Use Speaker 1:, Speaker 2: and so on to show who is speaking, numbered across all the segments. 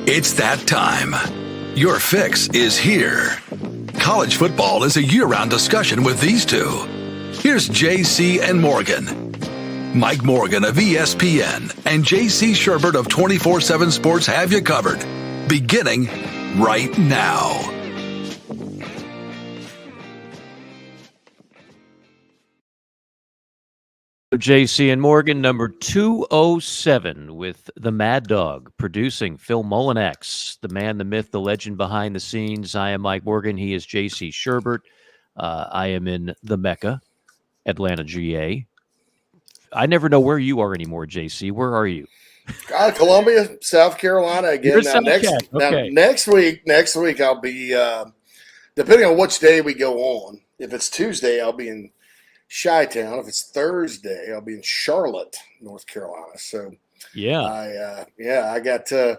Speaker 1: It's that time. Your fix is here. College football is a year-round discussion with these two. Here's JC and Morgan. Mike Morgan of ESPN and JC Shurburtt of 24/7 Sports have you covered. Beginning right now.
Speaker 2: JC and Morgan, number 207 with the Mad Dog, producing Phil Molinax, the man, the myth, the legend behind the scenes. I am Mike Morgan. He is JC Shurburtt. I am in the Mecca, Atlanta, GA. I never know where you are anymore, JC. Where are you?
Speaker 3: Columbia, South Carolina again. Next week I'll be depending on which day we go on. If it's Tuesday, I'll be in Chi-Town. If it's Thursday, I'll be in Charlotte, North Carolina. So I got the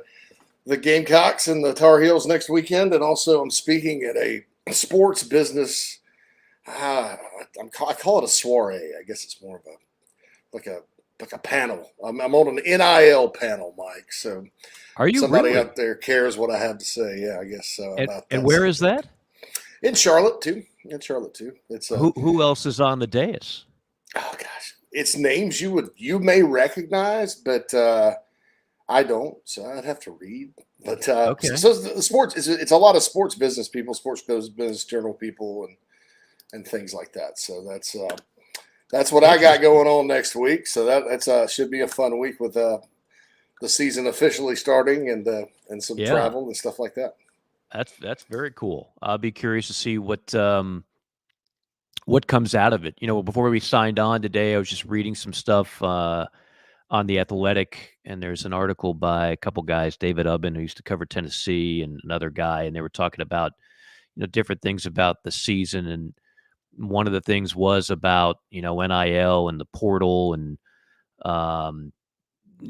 Speaker 3: Gamecocks and the Tar Heels next weekend, and also I'm speaking at a sports business. I call it a soiree. I guess it's more of a panel. I'm on an NIL panel, Mike. So
Speaker 2: are you
Speaker 3: somebody
Speaker 2: really?
Speaker 3: Out there cares what I have to say? Yeah, I guess so.
Speaker 2: And where is that?
Speaker 3: In Charlotte too. It's
Speaker 2: who else is on the dais?
Speaker 3: Oh gosh, it's names you may recognize, but I don't. So I'd have to read. But
Speaker 2: okay.
Speaker 3: So the sports it's a lot of sports business people, sports business journal people, and things like that. So that's what I got going on next week. So that's should be a fun week with the season officially starting and some travel and stuff like that.
Speaker 2: That's very cool. I'll be curious to see what comes out of it. You know, before we signed on today, I was just reading some stuff on The Athletic, and there's an article by a couple guys, David Ubben, who used to cover Tennessee, and another guy, and they were talking about, different things about the season, and one of the things was about, NIL and the portal, and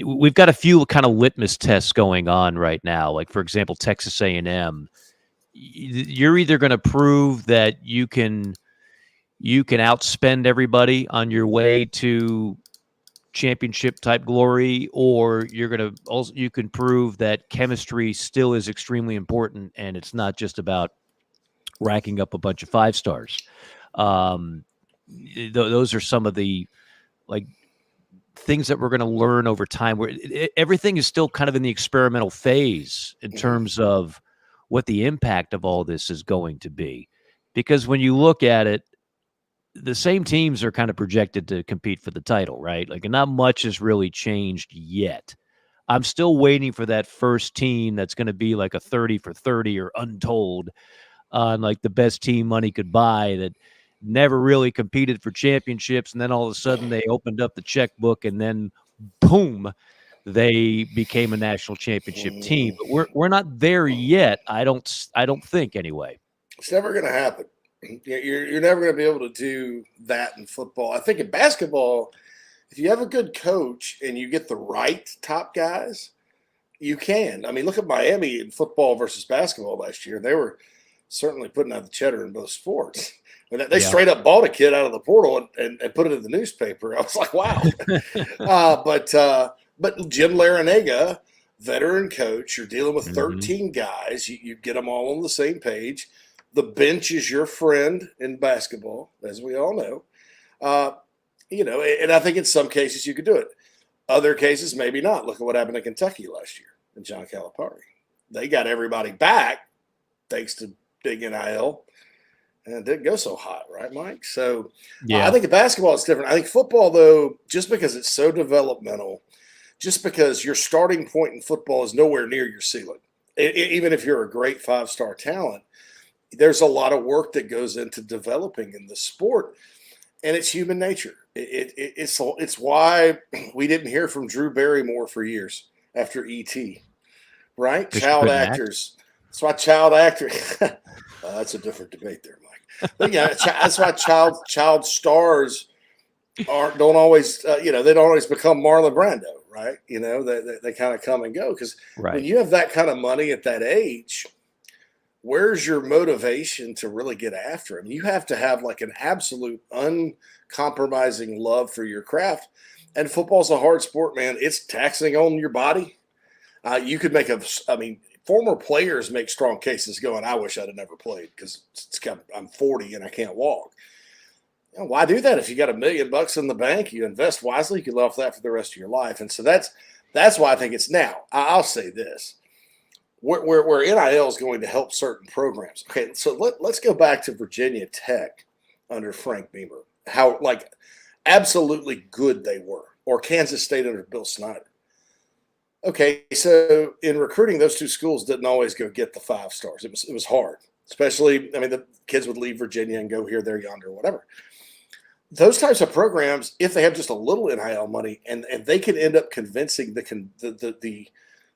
Speaker 2: we've got a few kind of litmus tests going on right now. Like, for example, Texas A&M. You're either going to prove that you can outspend everybody on your way to championship type glory, or you can prove that chemistry still is extremely important, and it's not just about racking up a bunch of 5 stars. Those are some of the things that we're going to learn over time, where everything is still kind of in the experimental phase in terms of what the impact of all this is going to be. Because when you look at it, the same teams are kind of projected to compete for the title, right? And not much has really changed yet. I'm still waiting for that first team that's going to be like a 30 for 30 or untold on the best team money could buy, that never really competed for championships, and then all of a sudden they opened up the checkbook, and then boom, they became a national championship team. But we're not there yet. I don't think, anyway.
Speaker 3: It's never going to happen. You're never going to be able to do that in football. I think in basketball, if you have a good coach and you get the right top guys, you can. I mean, look at Miami in football versus basketball last year. They were certainly putting out the cheddar in both sports. And they straight up bought a kid out of the portal and put it in the newspaper. I was like, wow. But Jim Larinaga, veteran coach, you're dealing with 13 guys. You get them all on the same page. The bench is your friend in basketball, as we all know. And I think in some cases you could do it. Other cases, maybe not. Look at what happened in Kentucky last year in John Calipari. They got everybody back thanks to big NIL. And it didn't go so hot, right, Mike? So I think in basketball it's different. I think football, though, just because it's so developmental, just because your starting point in football is nowhere near your ceiling, even if you're a great 5-star talent, there's a lot of work that goes into developing in the sport, and it's human nature. It's why we didn't hear from Drew Barrymore for years after E.T., right? Child actors. That's why child actors that's a different debate there, Mike. But that's why child stars don't always they don't always become Marlon Brando, right? They kind of come and go, because when you have that kind of money at that age, where's your motivation to really get after him? You have to have an absolute uncompromising love for your craft. And football's a hard sport, man. It's taxing on your body. You could make former players make strong cases going, I wish I'd have never played because I'm 40 and I can't walk. You know, why do that? If you got $1 million in the bank, you invest wisely, you can live off that for the rest of your life. And so that's why I think it's now. I'll say this. Where NIL is going to help certain programs. Okay, so let's go back to Virginia Tech under Frank Beamer. How, absolutely good they were. Or Kansas State under Bill Snyder. Okay, so in recruiting, those two schools didn't always go get the 5 stars. It was hard. Especially, the kids would leave Virginia and go here, there, yonder, whatever. Those types of programs, if they have just a little NIL money, and they can end up convincing the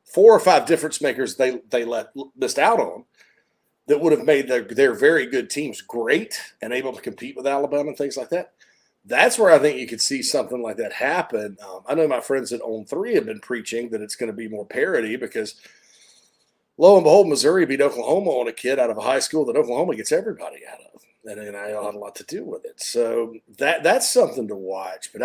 Speaker 3: 4 or 5 difference makers they missed out on that would have made their very good teams great and able to compete with Alabama and things like that. That's where I think you could see something like that happen. I know my friends at On 3 have been preaching that it's going to be more parity because, lo and behold, Missouri beat Oklahoma on a kid out of a high school that Oklahoma gets everybody out of. And NIL had a lot to do with it. So that's something to watch. But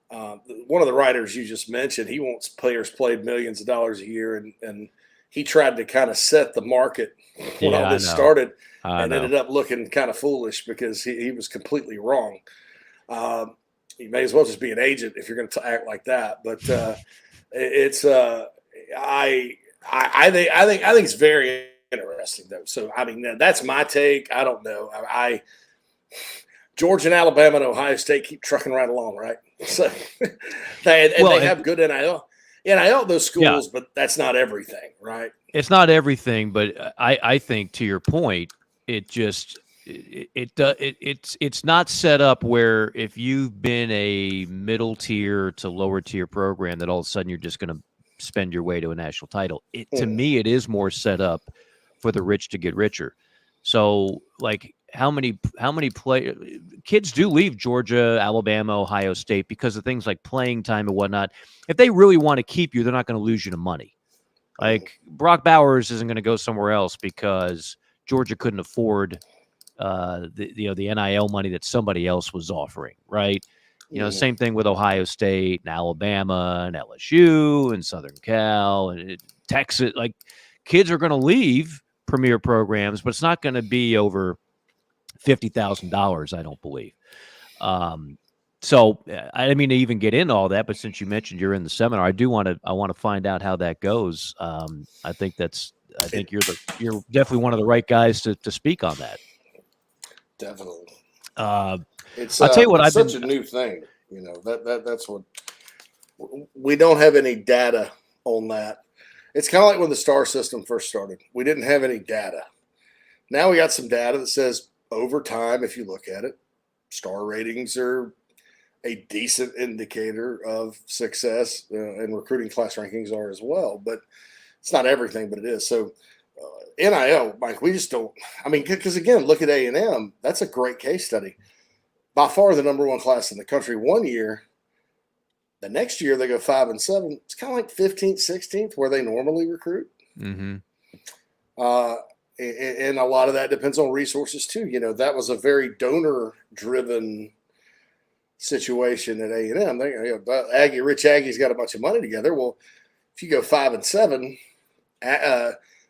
Speaker 3: one of the writers you just mentioned, he wants players paid millions of dollars a year, and he tried to kind of set the market when all this started and ended up looking kind of foolish because he was completely wrong. You may as well just be an agent if you're going to act like that. But I think it's very interesting though. So that's my take. I don't know. Georgia and Alabama and Ohio State keep trucking right along, right? So they have good NIL those schools, but that's not everything, right?
Speaker 2: It's not everything, but I think to your point, it's not set up where if you've been a middle tier to lower tier program that all of a sudden you're just going to spend your way to a national title. To me, it is more set up for the rich to get richer. So how many kids do leave Georgia, Alabama, Ohio State because of things like playing time and whatnot. If they really want to keep you, they're not going to lose you to money. Brock Bowers isn't going to go somewhere else because Georgia couldn't afford the NIL money that somebody else was offering, right? Same thing with Ohio State and Alabama and LSU and Southern Cal and Texas. Kids are going to leave premier programs, but it's not going to be over $50,000, I don't believe. So I didn't mean to even get into all that, but since you mentioned you're in the seminar, I want to find out how that goes. I think you're definitely one of the right guys to speak on that.
Speaker 3: Definitely.
Speaker 2: I'll tell you what,
Speaker 3: it's such a new thing. That's what we don't have any data on that. It's kind of like when the star system first started. We didn't have any data. Now we got some data that says over time, if you look at it, star ratings are a decent indicator of success, and recruiting class rankings are as well. But it's not everything, but it is. So NIL, Mike, we just don't. Because again, look at A&M. That's a great case study. By far the number 1 class in the country one year. The next year they go 5-7. It's kind of like 15th, 16th where they normally recruit. Mm-hmm. And a lot of that depends on resources too. That was a very donor-driven situation at A&M. Rich Aggie's got a bunch of money together. Well, if you go 5-7,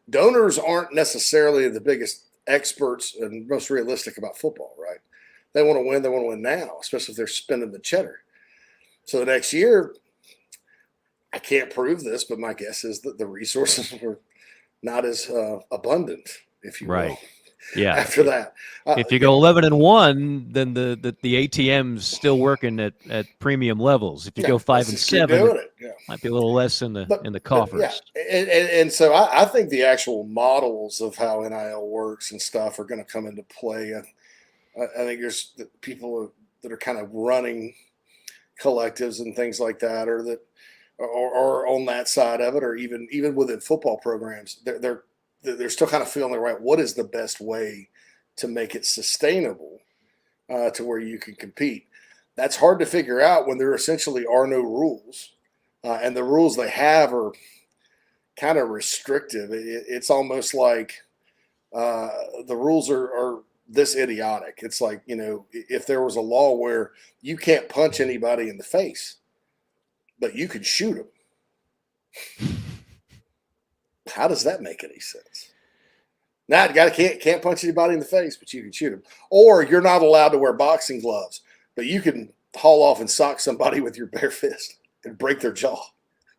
Speaker 3: donors aren't necessarily the biggest experts and most realistic about football, right? They want to win. They want to win now, especially if they're spending the cheddar. So the next year, I can't prove this, but my guess is that the resources were not as abundant, if you will.
Speaker 2: Yeah.
Speaker 3: After that,
Speaker 2: if you go 11-1, then the ATM's still working at premium levels. If you go 5-7, it might be a little less in the coffers.
Speaker 3: And so I think the actual models of how NIL works and stuff are going to come into play. I think there's people that are kind of running collectives and things like that, or that are on that side of it, or even within football programs, they're still kind of feeling right. What is the best way to make it sustainable to where you can compete? That's hard to figure out when there essentially are no rules, and the rules they have are kind of restrictive. It's almost like the rules are this idiotic. It's like, if there was a law where you can't punch anybody in the face, but you could shoot them. How does that make any sense? Now, can't punch anybody in the face, but you can shoot them. Or you're not allowed to wear boxing gloves, but you can haul off and sock somebody with your bare fist and break their jaw.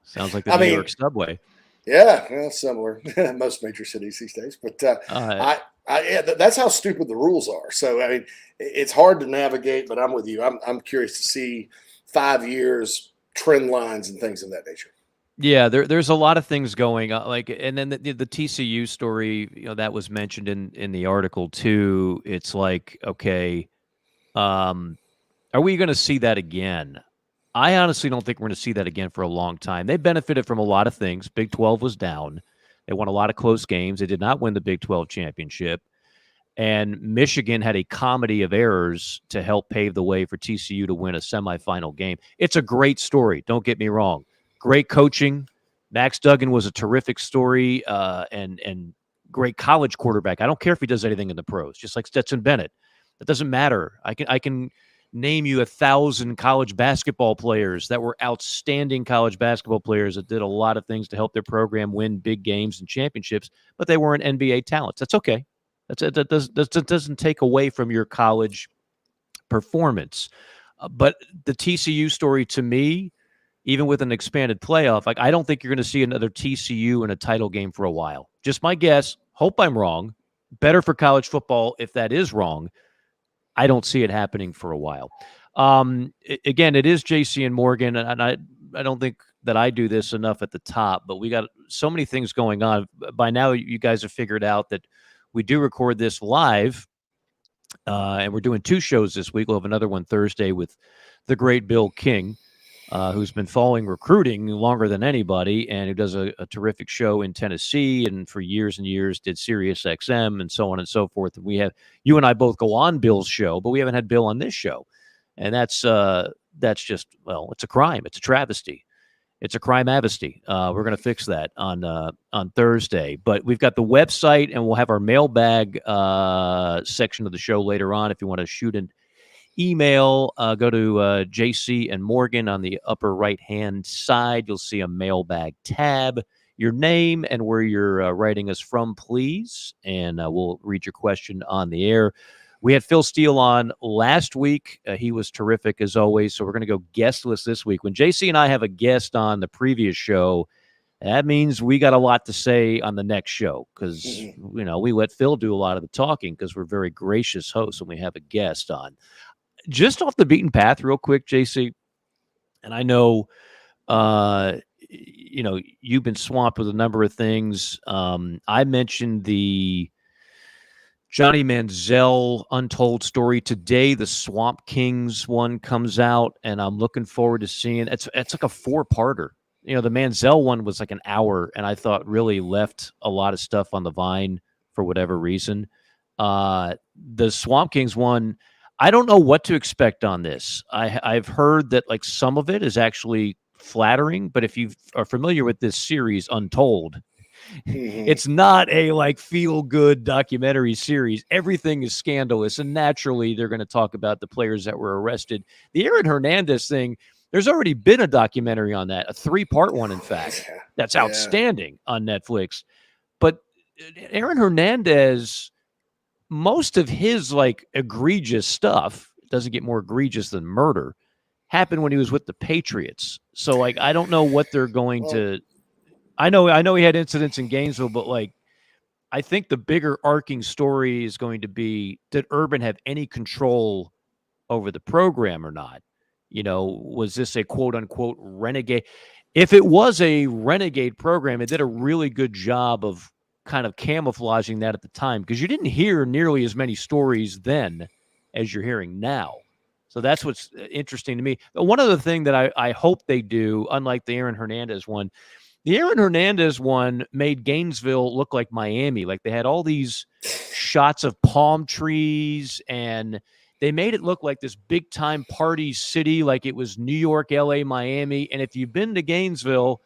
Speaker 2: Sounds like the New York subway.
Speaker 3: Yeah, well, similar. Most major cities these days. But that's how stupid the rules are. So, I mean, it's hard to navigate, but I'm with you. I'm curious to see 5 years, trend lines, and things of that nature.
Speaker 2: Yeah, there's a lot of things going on. And then the TCU story, that was mentioned in the article too. It's like, okay, are we going to see that again? I honestly don't think we're going to see that again for a long time. They benefited from a lot of things. Big 12 was down. They won a lot of close games. They did not win the Big 12 championship. And Michigan had a comedy of errors to help pave the way for TCU to win a semifinal game. It's a great story. Don't get me wrong. Great coaching. Max Duggan was a terrific story and great college quarterback. I don't care if he does anything in the pros, just like Stetson Bennett. That doesn't matter. I can name you 1,000 college basketball players that were outstanding college basketball players that did a lot of things to help their program win big games and championships, but they weren't NBA talents. That's okay. That doesn't take away from your college performance. But the TCU story, to me, even with an expanded playoff, I don't think you're going to see another TCU in a title game for a while. Just my guess. Hope I'm wrong. Better for college football if that is wrong. I don't see it happening for a while. Again, it is JC and Morgan, and I don't think that I do this enough at the top, but we got so many things going on. By now, you guys have figured out that we do record this live, and we're doing 2 shows this week. We'll have another one Thursday with the great Bill King, who's been following recruiting longer than anybody and who does a terrific show in Tennessee and for years and years did Sirius XM and so on and so forth. And you and I both go on Bill's show, but we haven't had Bill on this show. And that's just, well, it's a crime. It's a travesty. It's a crime-avesty. We're going to fix that on Thursday. But we've got the website, and we'll have our mailbag section of the show later on. If you want to shoot an email, go to JC and Morgan on the upper right-hand side. You'll see a mailbag tab. Your name and where you're writing us from, please, and we'll read your question on the air. We had Phil Steele on last week. He was terrific as always, so we're going to go guestless this week. When JC and I have a guest on the previous show, that means we got a lot to say on the next show because, we let Phil do a lot of the talking because we're very gracious hosts when we have a guest on. Just off the beaten path real quick, JC, and I know, you've been swamped with a number of things. I mentioned the Johnny Manziel untold story today. The Swamp Kings one comes out, and I'm looking forward to seeing it's like a 4-parter. The Manziel one was like an hour, and I thought really left a lot of stuff on the vine for whatever reason. The Swamp Kings one, I don't know what to expect on this. I've heard that like some of it is actually flattering, but if you are familiar with this series, Untold, it's not a like feel good documentary series. Everything is scandalous, and naturally they're going to talk about the players that were arrested. The Aaron Hernandez thing, there's already been a documentary on that, a 3-part one, in fact. That's outstanding on Netflix. But Aaron Hernandez, most of his like egregious stuff, doesn't get more egregious than murder, happened when he was with the Patriots. So like I don't know what they're going to. I know he had incidents in Gainesville, but like I think the bigger arcing story is going to be, did Urban have any control over the program or not? Was this a quote unquote renegade? If it was a renegade program, it did a really good job of kind of camouflaging that at the time because you didn't hear nearly as many stories then as you're hearing now. So that's what's interesting to me. One other thing that I hope they do, unlike the Aaron Hernandez one, the Aaron Hernandez one made Gainesville look like Miami. Like they had all these shots of palm trees and they made it look like this big time party city, like it was New York, LA, Miami. And if you've been to Gainesville,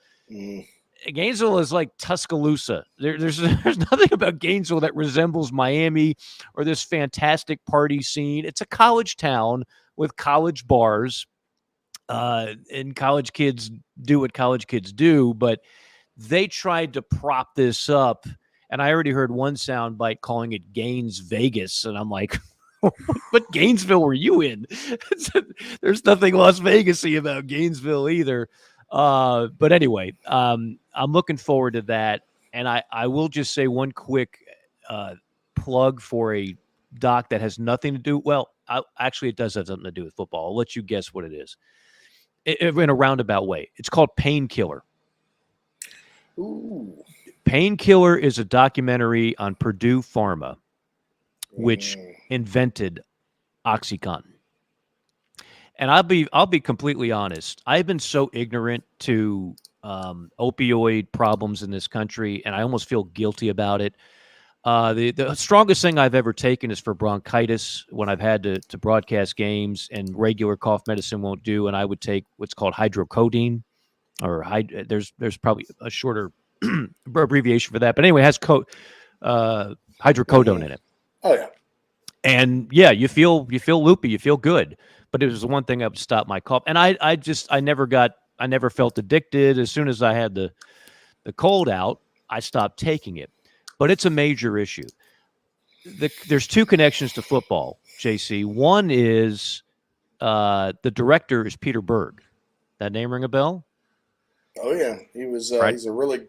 Speaker 2: Gainesville is like Tuscaloosa. There's nothing about Gainesville that resembles Miami or this fantastic party scene. It's a college town with college bars, and college kids do what college kids do, but they tried to prop this up, and I already heard one soundbite calling it Gaines Vegas, and I'm like, what Gainesville were you in? There's nothing Las Vegas-y about Gainesville either. But anyway, I'm looking forward to that, and I will just say one quick plug for a doc that has nothing to do. Well, actually, it does have something to do with football. I'll let you guess what it is. In a roundabout way, it's called Painkiller.
Speaker 3: Ooh.
Speaker 2: Painkiller is a documentary on Purdue Pharma, which invented OxyContin. And I'll be completely honest. I've been so ignorant to opioid problems in this country, and I almost feel guilty about it. The strongest thing I've ever taken is for bronchitis when I've had to broadcast games and regular cough medicine won't do, and I would take what's called hydrocodone, or there's probably a shorter abbreviation for that. But anyway, it has hydrocodone in it.
Speaker 3: Oh yeah.
Speaker 2: And yeah, you feel loopy, you feel good. But it was the one thing that would stop my cough. And I never felt addicted. As soon as I had the cold out, I stopped taking it. But it's a major issue. There's two connections to football, JC. One is the director is Peter Berg. That name ring a bell?
Speaker 3: Oh yeah, he was.
Speaker 2: Right.
Speaker 3: He's a really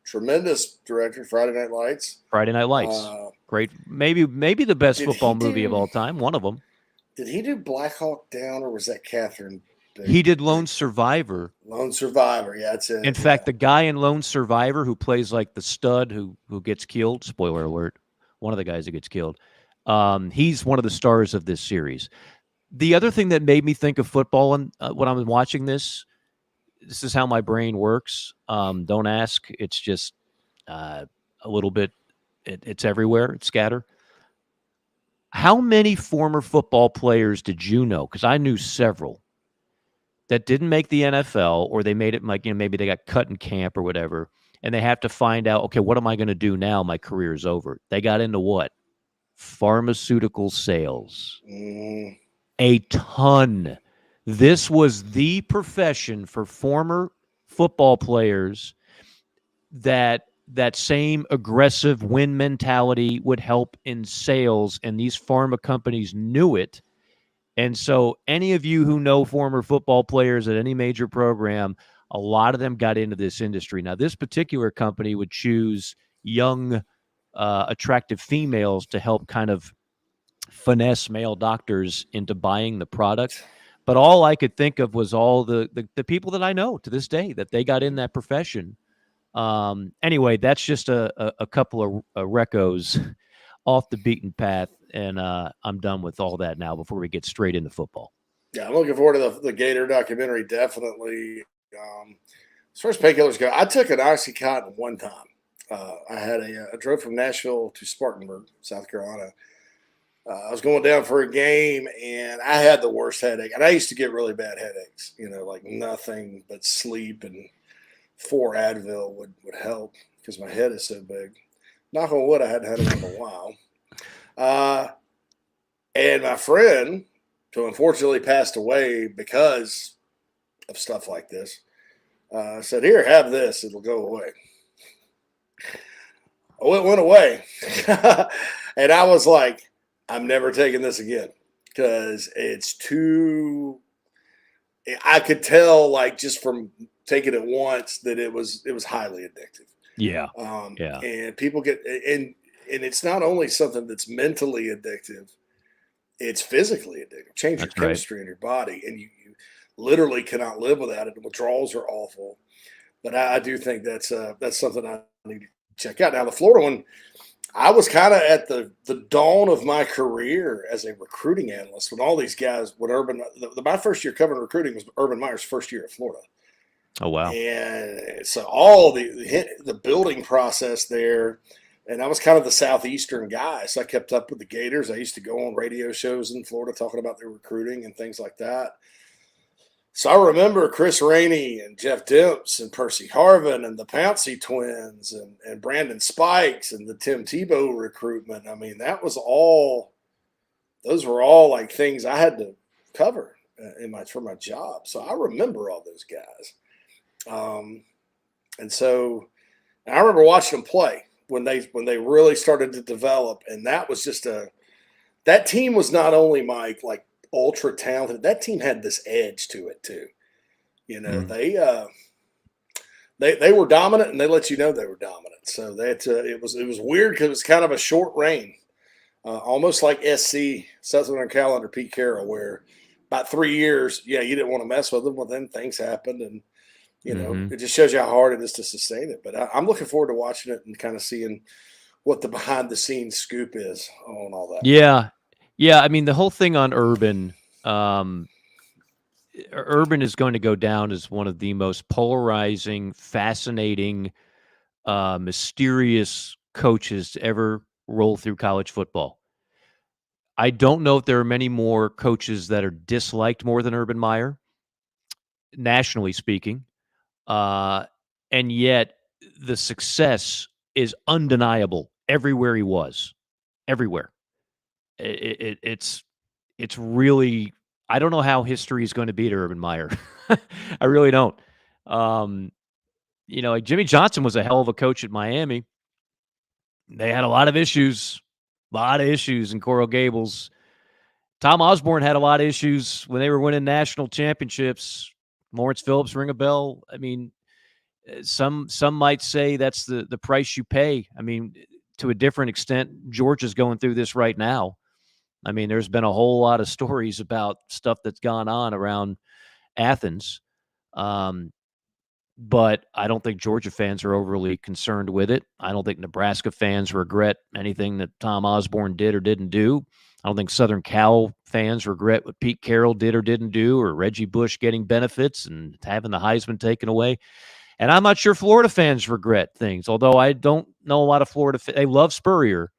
Speaker 3: tremendous director. Friday Night Lights.
Speaker 2: Great. Maybe the best football movie of all time. One of them.
Speaker 3: Did he do Black Hawk Down, or was that Catherine?
Speaker 2: He did Lone Survivor.
Speaker 3: Lone Survivor, yeah, that's it.
Speaker 2: In fact, the guy in Lone Survivor who plays like the stud who gets killed, spoiler alert, one of the guys who gets killed, he's one of the stars of this series. The other thing that made me think of football when I was watching this is how my brain works. Don't ask. It's just a little bit, it's everywhere. It's scattered. How many former football players did you know? Because I knew several that didn't make the NFL, or they made it like, maybe they got cut in camp or whatever, and they have to find out, okay, what am I going to do now? My career is over. They got into what? Pharmaceutical sales. A ton. This was the profession for former football players that same aggressive win mentality would help in sales, and these pharma companies knew it. And so any of you who know former football players at any major program, a lot of them got into this industry. Now, this particular company would choose young, attractive females to help kind of finesse male doctors into buying the product. But all I could think of was all the people that I know to this day that they got in that profession. Anyway, that's just a couple of recos off the beaten path, and I'm done with all that now before we get straight into football.
Speaker 3: Yeah, I'm looking forward to the Gator documentary, definitely. As far as painkillers go, I took an OxyContin one time. I drove from Nashville to Spartanburg, South Carolina. I was going down for a game, and I had the worst headache. And I used to get really bad headaches, like nothing but sleep, and 4 Advil would help because my head is so big. Knock on wood, I hadn't had it in a while. And my friend, who unfortunately passed away because of stuff like this, said, "Here, have this. It'll go away." Oh, it went away. And I was like, I'm never taking this again because it's too – I could tell, like, just from taking it once that it was highly addictive.
Speaker 2: Yeah.
Speaker 3: And people get – and it's not only something that's mentally addictive, it's physically addictive. Change your chemistry in your body, and you literally cannot live without it. The withdrawals are awful. But I do think that's something I need to check out. Now, the Florida one, I was kind of at the dawn of my career as a recruiting analyst when all these guys, my first year covering recruiting was Urban Meyer's first year at Florida.
Speaker 2: Oh, wow.
Speaker 3: And so all the building process there, and I was kind of the Southeastern guy, so I kept up with the Gators. I used to go on radio shows in Florida talking about their recruiting and things like that. So I remember Chris Rainey and Jeff Demps and Percy Harvin and the Pouncey twins and Brandon Spikes and the Tim Tebow recruitment. I mean, those were all like things I had to cover for my job. So I remember all those guys. And so I remember watching them play when they really started to develop. And that was that team was not only, Mike, like ultra talented, that team had this edge to it too. You know, they were dominant, and they let you know they were dominant. So that it was weird because it was kind of a short reign, almost like SC, Southern Cal under Pete Carroll, where about 3 years, you didn't want to mess with them. Well, then things happened, and it just shows you how hard it is to sustain it. But I'm looking forward to watching it and kind of seeing what the behind the scenes scoop is on all that.
Speaker 2: Yeah. I mean, the whole thing on Urban. Urban is going to go down as one of the most polarizing, fascinating, mysterious coaches to ever roll through college football. I don't know if there are many more coaches that are disliked more than Urban Meyer, nationally speaking. And yet the success is undeniable everywhere he was. Everywhere. It's really, I don't know how history is going to beat Urban Meyer. I really don't. Like Jimmy Johnson was a hell of a coach at Miami. They had a lot of issues in Coral Gables. Tom Osborne had a lot of issues when they were winning national championships. Lawrence Phillips, ring a bell. I mean, some might say that's the price you pay. I mean, to a different extent, Georgia's going through this right now. I mean, there's been a whole lot of stories about stuff that's gone on around Athens. But I don't think Georgia fans are overly concerned with it. I don't think Nebraska fans regret anything that Tom Osborne did or didn't do. I don't think Southern Cal fans regret what Pete Carroll did or didn't do, or Reggie Bush getting benefits and having the Heisman taken away. And I'm not sure Florida fans regret things, although I don't know a lot of Florida fans. They love Spurrier,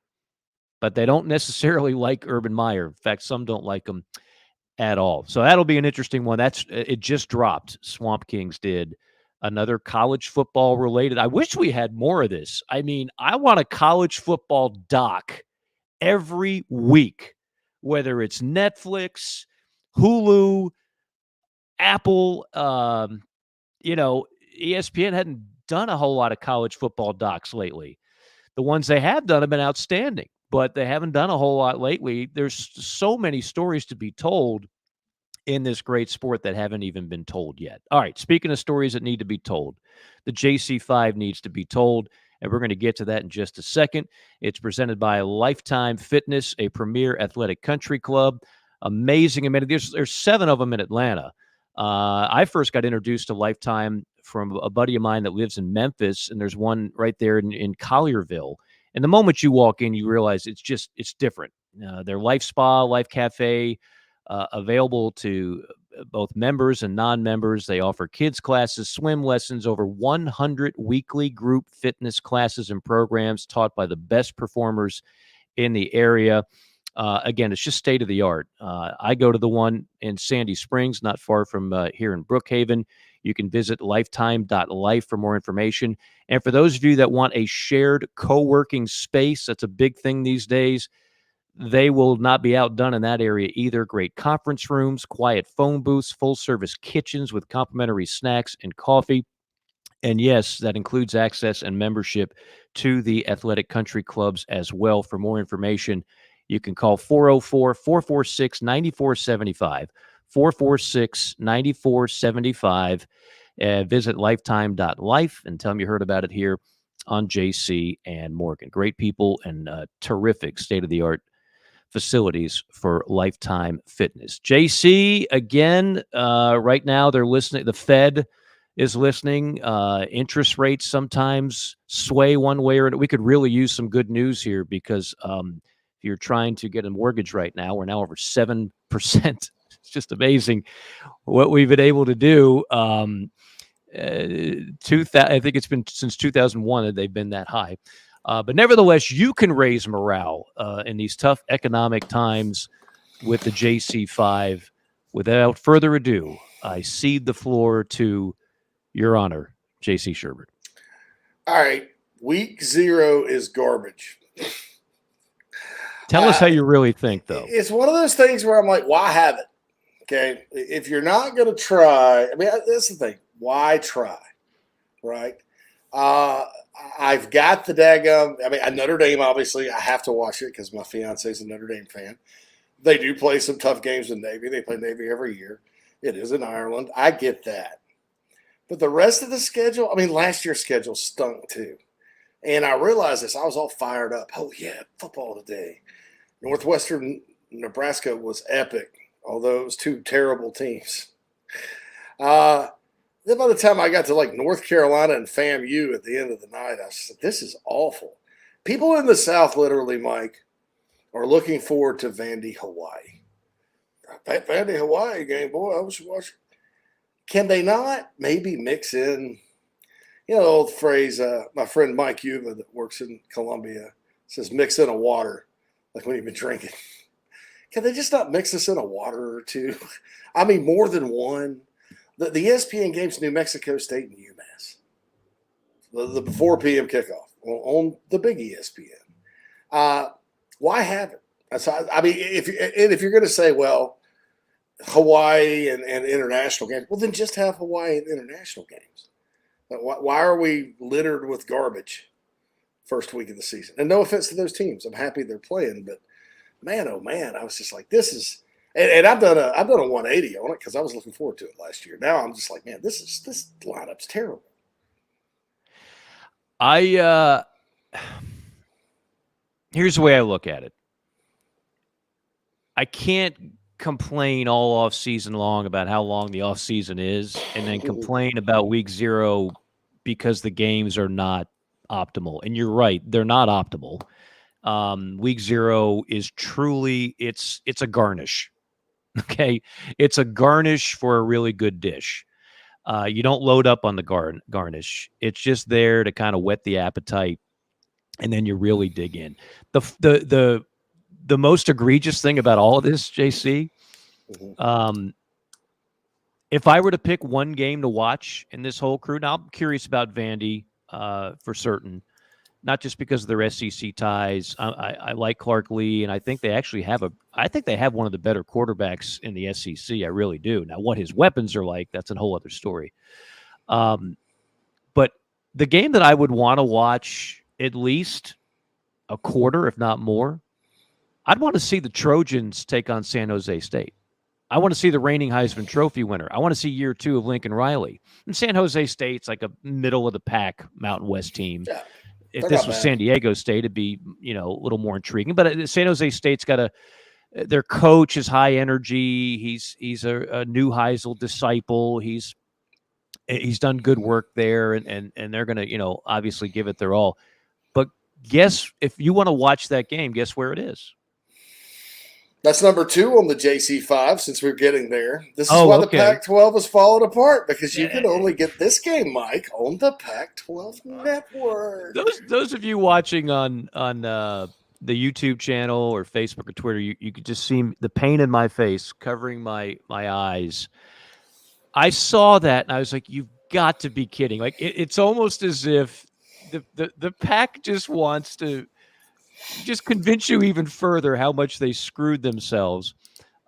Speaker 2: but they don't necessarily like Urban Meyer. In fact, some don't like him at all. So that'll be an interesting one. It just dropped. Swamp Kings did. Another college football related. I wish we had more of this. I mean, I want a college football doc every week, whether it's Netflix, Hulu, Apple, ESPN hadn't done a whole lot of college football docs lately. The ones they have done have been outstanding, but they haven't done a whole lot lately. There's so many stories to be told in this great sport that haven't even been told yet. All right, speaking of stories that need to be told, the JC5 needs to be told, and we're going to get to that in just a second. It's presented by Lifetime Fitness, a premier athletic country club. Amazing amenities. There's 7 of them in Atlanta. I first got introduced to Lifetime from a buddy of mine that lives in Memphis, and there's one right there in Collierville. And the moment you walk in, you realize it's different. Their Life Spa, Life Cafe, available to both members and non-members. They offer kids classes, swim lessons, over 100 weekly group fitness classes and programs taught by the best performers in the area. Again, it's just state of the art. I go to the one in Sandy Springs, not far from here in Brookhaven. You can visit lifetime.life for more information. And for those of you that want a shared co-working space, that's a big thing these days. They will not be outdone in that area either. Great conference rooms, quiet phone booths, full-service kitchens with complimentary snacks and coffee. And yes, that includes access and membership to the athletic country clubs as well. For more information, you can call 404-446-9475, 446-9475. Visit lifetime.life and tell them you heard about it here on JC and Morgan. Great people and terrific state-of-the-art facilities for Lifetime Fitness. JC, again, right now they're listening. The Fed is listening. Interest rates sometimes sway one way or another. We could really use some good news here because if you're trying to get a mortgage right now, we're now over 7%. It's just amazing what we've been able to do. I think it's been since 2001 that they've been that high. But nevertheless, you can raise morale in these tough economic times with the JC5. Without further ado, I cede the floor to Your Honor, J.C. Shurburtt.
Speaker 3: All right. Week 0 is garbage.
Speaker 2: Tell us how you really think, though.
Speaker 3: It's one of those things where I'm like, why have it? Okay. If you're not going to try, I mean, that's the thing. Why try? Right? I've got the daggum. I mean, Notre Dame, obviously, I have to watch it because my fiance is a Notre Dame fan. They do play some tough games with Navy. They play Navy every year. It is in Ireland. I get that. But the rest of the schedule, I mean, last year's schedule stunk too. And I realized this. I was all fired up. Oh, yeah, football today. Northwestern Nebraska was epic, although it was 2 terrible teams. Then by the time I got to like North Carolina and FAMU at the end of the night, I said, this is awful. People in the South, literally, Mike, are looking forward to Vandy, Hawaii. That Vandy, Hawaii game, boy, I was watching. Can they not maybe mix in, the old phrase, my friend Mike Hugh that works in Columbia says, mix in a water, like when you've been drinking. Can they just not mix this in a water or two? I mean, more than one. The ESPN game's New Mexico State and UMass. The 4 p.m. kickoff on the big ESPN. Why have it? I mean, if you're going to say, well, Hawaii and international games, well, then just have Hawaii and international games. Why are we littered with garbage first week of the season? And no offense to those teams. I'm happy they're playing, but man, oh man, I was just like, this is – and I've done a 180 on it because I was looking forward to it last year. Now I'm just like, man, this lineup's terrible.
Speaker 2: Here's the way I look at it. I can't complain all off season long about how long the off season is, and then complain about week 0 because the games are not optimal. And you're right, they're not optimal. Week 0 is truly it's a garnish. Okay, it's a garnish for a really good dish. You don't load up on the garnish. It's just there to kind of whet the appetite, and then you really dig in. The most egregious thing about all of this, JC, if I were to pick one game to watch in this whole crew, now I'm curious about Vandy for certain, not just because of their SEC ties. I like Clark Lee, and I think they actually have one of the better quarterbacks in the SEC. I really do. Now, what his weapons are like, that's a whole other story. But the game that I would want to watch at least a quarter, if not more, I'd want to see the Trojans take on San Jose State. I want to see the reigning Heisman Trophy winner. I want to see year 2 of Lincoln Riley. And San Jose State's like a middle-of-the-pack Mountain West team. Yeah. If this was San Diego State, it'd be, a little more intriguing. But San Jose State's got their coach is high energy. He's a new Heisel disciple. He's done good work there, and they're going to, obviously give it their all. But guess, if you want to watch that game, guess where it is?
Speaker 3: That's number 2 on the JC5, since we're getting there. This is why the Pac-12 is falling apart, because you can only get this game, Mike, on the Pac-12 network.
Speaker 2: Those of you watching on the YouTube channel or Facebook or Twitter, you could just see the pain in my face covering my eyes. I saw that, and I was like, you've got to be kidding. Like, it's almost as if the Pac just wants to just convince you even further how much they screwed themselves.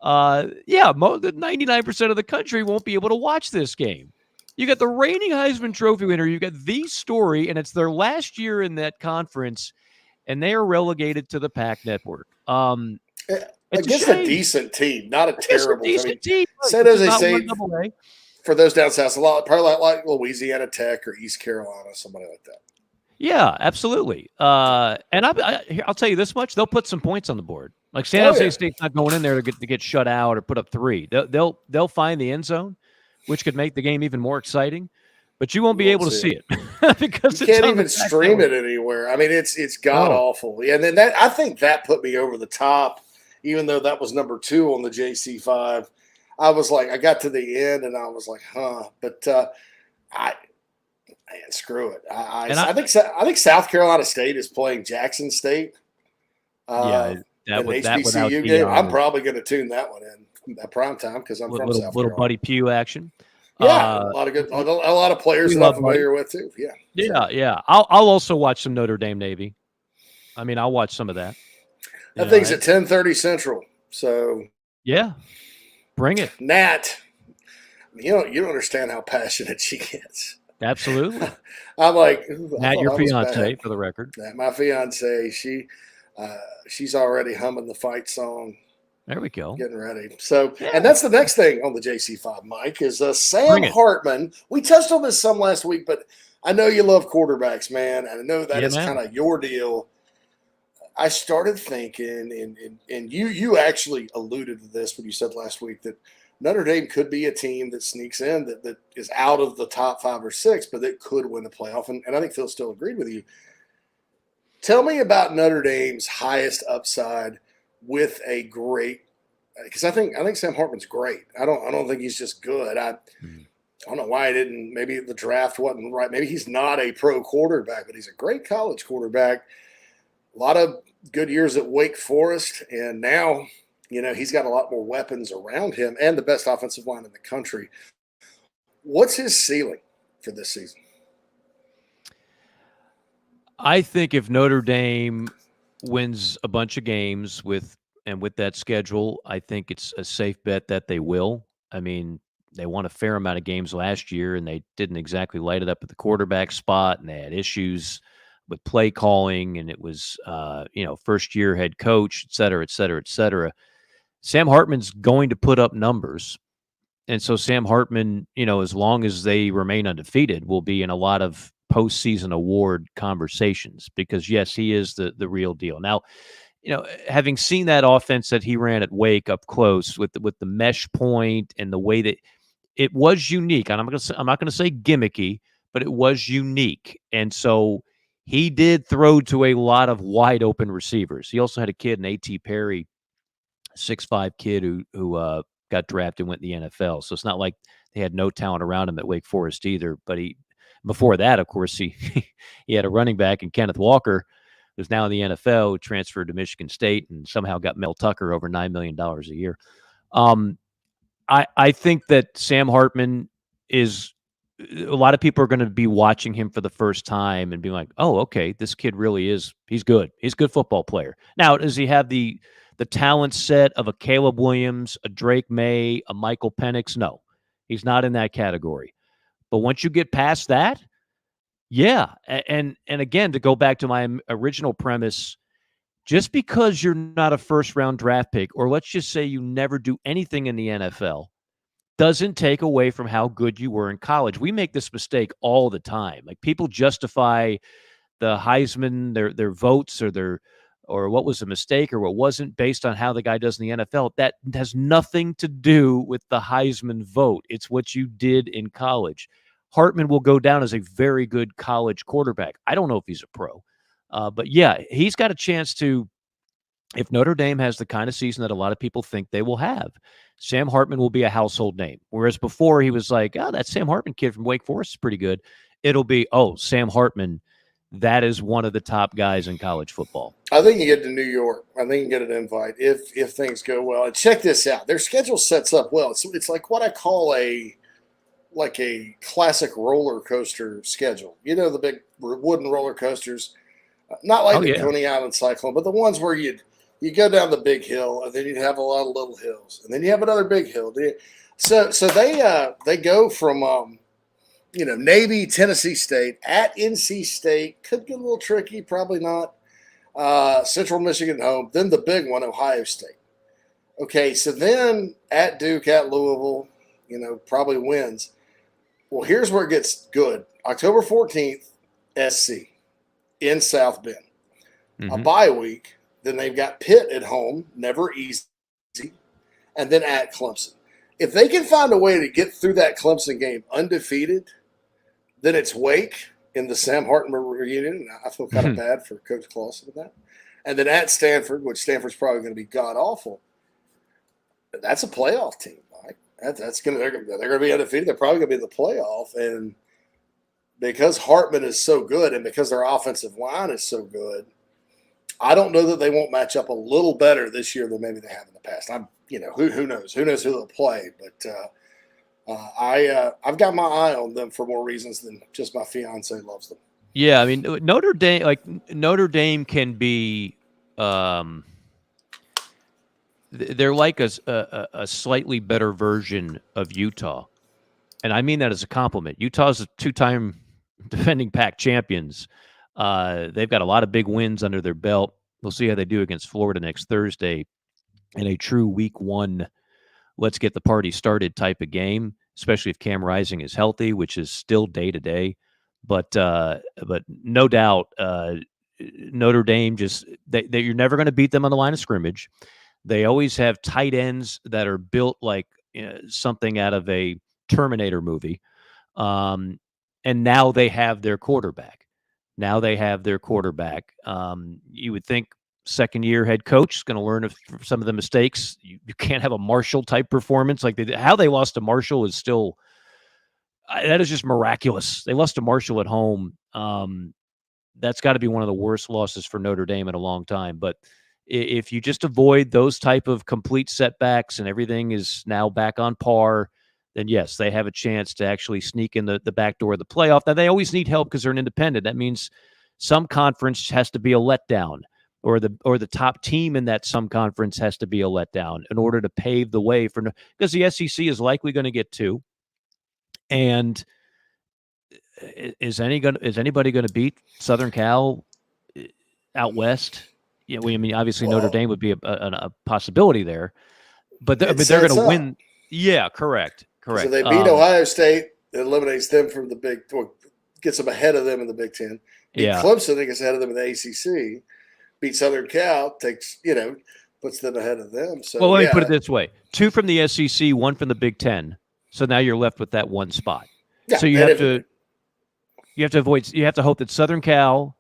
Speaker 2: The 99% of the country won't be able to watch this game. You got the reigning Heisman Trophy winner. You got the story, and it's their last year in that conference, and they are relegated to the Pac network.
Speaker 3: Against a decent team, not a terrible
Speaker 2: team.
Speaker 3: San Jose State, for those down south, a lot probably like Louisiana Tech or East Carolina, somebody like that.
Speaker 2: Yeah, absolutely. And I'll tell you this much: they'll put some points on the board. Like San Jose State's not going in there to get shut out or put up 3. They'll find the end zone, which could make the game even more exciting. But you won't be able to see it because
Speaker 3: you can't even stream it anywhere. I mean, it's god awful. And then I think that put me over the top. Even though that was number 2 on the JC5, I was like, I got to the end and I was like, huh. But screw it. I think South Carolina State is playing Jackson State.
Speaker 2: That
Speaker 3: HBCU game. I'm probably going to tune that one in at prime time because I'm from
Speaker 2: little
Speaker 3: South
Speaker 2: little
Speaker 3: Carolina.
Speaker 2: Buddy Pugh action.
Speaker 3: Yeah, a lot of players that I'm familiar with too. Yeah,
Speaker 2: Yeah. I'll also watch some Notre Dame Navy. I mean, I'll watch some of that.
Speaker 3: That thing's at 10:30 Central. So
Speaker 2: yeah, bring it.
Speaker 3: Nat, you don't understand how passionate she gets.
Speaker 2: Absolutely.
Speaker 3: I'm like,
Speaker 2: Nat, your fiance, for the record.
Speaker 3: Nat, my fiance, she's already humming the fight song.
Speaker 2: There we go.
Speaker 3: Getting ready. So, and that's the next thing on the JC5, Mike, is Sam Hartman. We touched on this some last week, but I know you love quarterbacks, man. And I know that is kind of your deal. I started thinking, and you actually alluded to this when you said last week that Notre Dame could be a team that sneaks in that is out of the top 5 or 6, but that could win a playoff. And I think Phil still agreed with you. Tell me about Notre Dame's highest upside with a great, because I think Sam Hartman's great. I don't think he's just good. I don't know why he didn't. Maybe the draft wasn't right. Maybe he's not a pro quarterback, but he's a great college quarterback. A lot of good years at Wake Forest, and now, he's got a lot more weapons around him and the best offensive line in the country. What's his ceiling for this season?
Speaker 2: I think if Notre Dame wins a bunch of games with that schedule, I think it's a safe bet that they will. I mean, they won a fair amount of games last year, and they didn't exactly light it up at the quarterback spot, and they had issues with play calling, and it was, first-year head coach, et cetera, et cetera, et cetera. Sam Hartman's going to put up numbers, and so Sam Hartman, as long as they remain undefeated, will be in a lot of postseason award conversations because, yes, he is the real deal. Now, having seen that offense that he ran at Wake up close with the mesh point and the way that it was unique, and I'm not going to say gimmicky, but it was unique. And so he did throw to a lot of wide open receivers. He also had a kid, an A.T. Perry, 6'5" kid who got drafted and went in the NFL. So it's not like they had no talent around him at Wake Forest either. But before that, of course, he had a running back in Kenneth Walker, who's now in the NFL, who transferred to Michigan State and somehow got Mel Tucker over $9 million a year. I think that Sam Hartman is – a lot of people are going to be watching him for the first time and being like, oh, okay, this kid really is – he's good. He's a good football player. Now, does he have the talent set of a Caleb Williams, a Drake May, a Michael Penix? No, he's not in that category. But once you get past that, yeah. And again, to go back to my original premise, just because you're not a first-round draft pick, or let's just say you never do anything in the NFL, doesn't take away from how good you were in college. We make this mistake all the time. Like, people justify the Heisman, their votes, or what was a mistake or what wasn't based on how the guy does in the NFL. That has nothing to do with the Heisman vote. It's what you did in college. Hartman will go down as a very good college quarterback. I don't know if he's a pro. But yeah, he's got a chance to, if Notre Dame has the kind of season that a lot of people think they will have, Sam Hartman will be a household name. Whereas before he was like, oh, that Sam Hartman kid from Wake Forest is pretty good. It'll be, oh, Sam Hartman, that is one of the top guys in college football.
Speaker 3: I think you get to New York. I think you get an invite if things go well. And check this out. Their schedule sets up well. It's like what I call a classic roller coaster schedule. The big wooden roller coasters. Not like the Coney Island Cyclone, but the ones where you go down the big hill, and then you'd have a lot of little hills, and then you have another big hill. So they go from Navy, Tennessee State, at NC State, could get a little tricky, probably not. Central Michigan home, then the big one, Ohio State. Okay, so then at Duke, at Louisville, probably wins. Well, here's where it gets good. October 14th, SC in South Bend. A bye week. Then they've got Pitt at home, never easy, and then at Clemson. If they can find a way to get through that Clemson game undefeated, then it's Wake in the Sam Hartman reunion. I feel kind of bad for Coach Clawson with that. And then at Stanford, which Stanford's probably going to be god-awful. That's a playoff team, right? They're going to be undefeated. They're probably going to be in the playoff. And because Hartman is so good and because their offensive line is so good, I don't know that they won't match up a little better this year than maybe they have in the past. Who knows? Who knows who they'll play? But I've got my eye on them for more reasons than just my fiance loves them.
Speaker 2: Yeah, I mean Notre Dame can be, they're like a slightly better version of Utah, and I mean that as a compliment. Utah's a 2-time defending Pac champions. They've got a lot of big wins under their belt. We'll see how they do against Florida next Thursday in a true week 1, let's get the party started type of game, especially if Cam Rising is healthy, which is still day to day. But no doubt, Notre Dame you're never going to beat them on the line of scrimmage. They always have tight ends that are built like something out of a Terminator movie. And now they have their quarterback. You would think second-year head coach is going to learn some of the mistakes. You can't have a Marshall-type performance like they did. How they lost to Marshall is still that is just miraculous. They lost to Marshall at home. That's got to be one of the worst losses for Notre Dame in a long time. But if you just avoid those type of complete setbacks and everything is now back on par, then yes, they have a chance to actually sneak in the back door of the playoff. Now, they always need help because they're an independent. That means some conference has to be a letdown, or the top team in that some conference has to be a letdown in order to pave the way for, because the SEC is likely going to get 2. And is anybody going to beat Southern Cal out west? Yeah, I mean, obviously Notre Dame would be a possibility there, but they're going to win. Yeah, correct.
Speaker 3: So they beat Ohio State, it eliminates them from the Big, or gets them ahead of them in the Big Ten. Beat Clemson, it gets ahead of them in the ACC. Beat Southern Cal, puts them ahead of them. So,
Speaker 2: well, let me put it this way: 2 from the SEC, 1 from the Big Ten. So now you're left with that 1 spot.
Speaker 3: Yeah,
Speaker 2: so you have to hope that Southern Cal,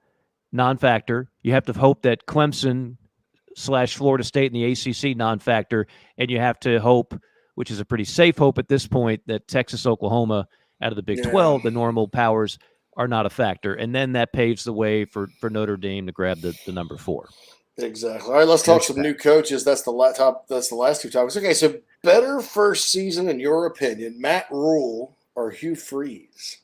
Speaker 2: non-factor. You have to hope that Clemson / Florida State in the ACC, non-factor, and you have to hope, which is a pretty safe hope at this point, that Texas, Oklahoma out of the Big 12, the normal powers, are not a factor. And then that paves the way for Notre Dame to grab the number 4.
Speaker 3: Exactly. All right, let's talk some new coaches. That's the last 2 topics. Okay, so better first season in your opinion, Matt Rule or Hugh Freeze?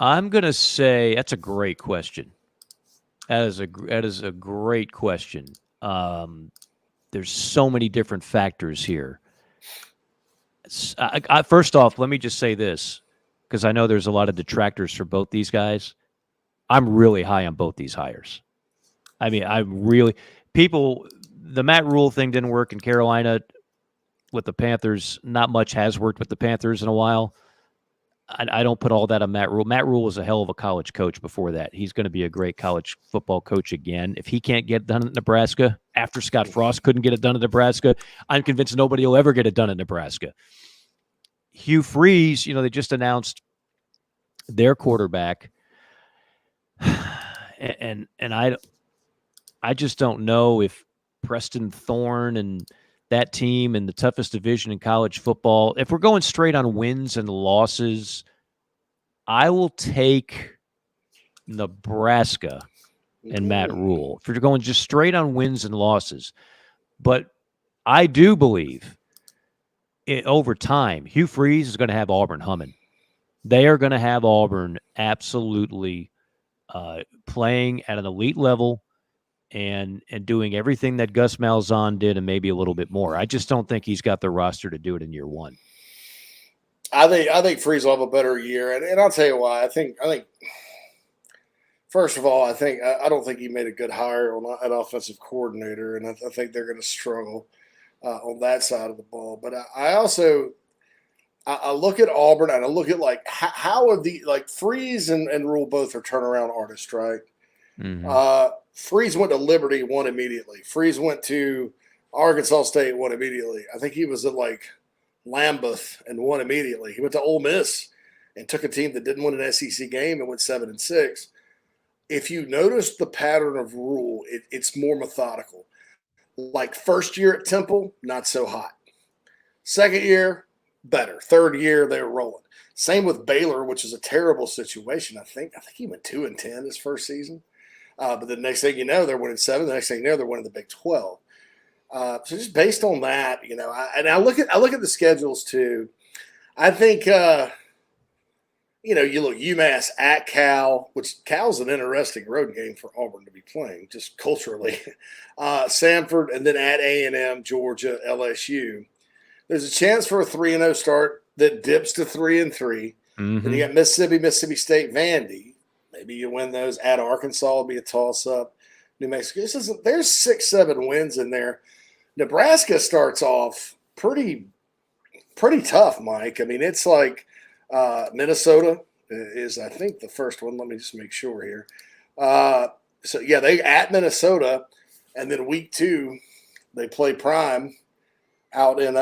Speaker 2: I'm going to say that's a great question. That is a great question. There's so many different factors here. First off, let me just say this, because I know there's a lot of detractors for both these guys. I'm really high on both these hires. I mean, the Matt Rule thing didn't work in Carolina with the Panthers. Not much has worked with the Panthers in a while. I don't put all that on Matt Rule. Matt Rule was a hell of a college coach before that. He's going to be a great college football coach again. If he can't get it done at Nebraska, after Scott Frost couldn't get it done at Nebraska, I'm convinced nobody will ever get it done at Nebraska. Hugh Freeze, they just announced their quarterback. And I just don't know if Preston Thorne and that team in the toughest division in college football, if we're going straight on wins and losses, I will take Nebraska and Matt Rule. If you're going just straight on wins and losses. But I do believe over time, Hugh Freeze is going to have Auburn humming. They are going to have Auburn absolutely playing at an elite level and doing everything that Gus Malzahn did and maybe a little bit more. I just don't think he's got the roster to do it in year 1.
Speaker 3: I think Freeze will have a better year, and I'll tell you why. I think first of all, I don't think he made a good hire on an offensive coordinator, and I think they're going to struggle on that side of the ball. But I look at Auburn and I look at how are Freeze and Rule both are turnaround artists, right? Mm-hmm. Freeze went to Liberty, won immediately. Freeze went to Arkansas State, won immediately. I think he was at Lambeth and won immediately. He went to Ole Miss and took a team that didn't win an SEC game and went 7-6. If you notice the pattern of Rule, it's more methodical. Like first year at Temple, not so hot. Second year, better. Third year, they were rolling. Same with Baylor, which is a terrible situation. I think he went 2-10 his first season. But the next thing you know, they're winning 7. The next thing you know, they're winning the Big 12. So just based on that, I look at the schedules too. I think you look UMass at Cal, which Cal's an interesting road game for Auburn to be playing, just culturally. Samford, and then at A&M, Georgia, LSU. There's a chance for a 3-0 start that dips to 3-3.
Speaker 2: Mm-hmm.
Speaker 3: Then you got Mississippi State, Vandy. Maybe you win those. At Arkansas will be a toss-up. New Mexico. There's 6-7 wins in there. Nebraska starts off pretty tough, Mike. I mean, it's like Minnesota is, I think, the first one. Let me just make sure here. They at Minnesota, and then week 2 they play Prime out in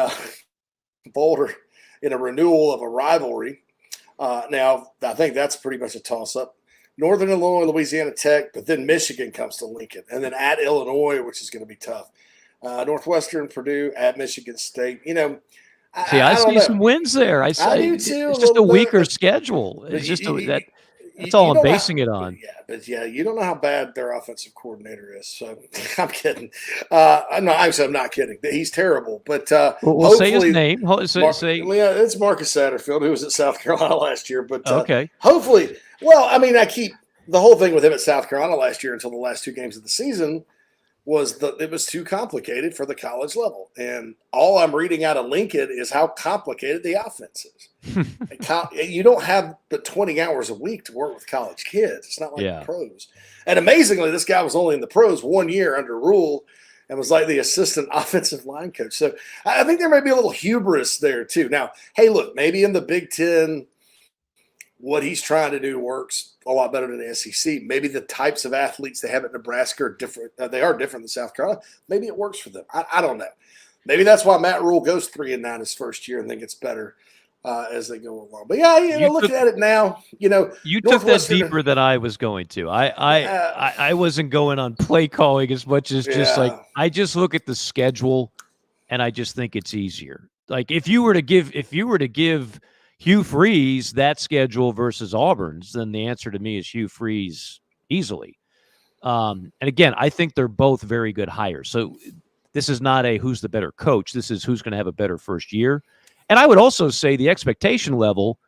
Speaker 3: Boulder in a renewal of a rivalry. Now, I think that's pretty much a toss-up. Northern Illinois, Louisiana Tech, but then Michigan comes to Lincoln, and then at Illinois, which is going to be tough. Northwestern, Purdue, at Michigan State.
Speaker 2: I see some wins there. I
Speaker 3: do too.
Speaker 2: It's just a weaker schedule. It's just that's all I'm basing it on.
Speaker 3: You don't know how bad their offensive coordinator is. So I'm kidding. I'm not kidding. He's terrible. But
Speaker 2: we'll say his name.
Speaker 3: It's Marcus Satterfield, who was at South Carolina last year. But
Speaker 2: okay,
Speaker 3: hopefully. Well, I mean, I keep the whole thing with him at South Carolina last year until the last 2 games of the season was that it was too complicated for the college level. And all I'm reading out of Lincoln is how complicated the offense is. You don't have but 20 hours a week to work with college kids. It's not like the pros. And amazingly, this guy was only in the pros 1 year under Rule and was like the assistant offensive line coach. So I think there may be a little hubris there too. Now, hey, look, maybe in the Big Ten, what he's trying to do works a lot better than the SEC. Maybe the types of athletes they have at Nebraska are different. They are different than South Carolina. Maybe it works for them. I don't know. Maybe that's why Matt Rule goes 3-9 his first year and then gets better as they go along. But looking at it now,
Speaker 2: you took that deeper than I was going to. I wasn't going on play calling as much as just like I just look at the schedule and I just think it's easier. Like if you were to give Hugh Freeze that schedule versus Auburn's, then the answer to me is Hugh Freeze easily. And again, I think they're both very good hires. So this is not a who's the better coach. This is who's going to have a better first year. And I would also say the expectation level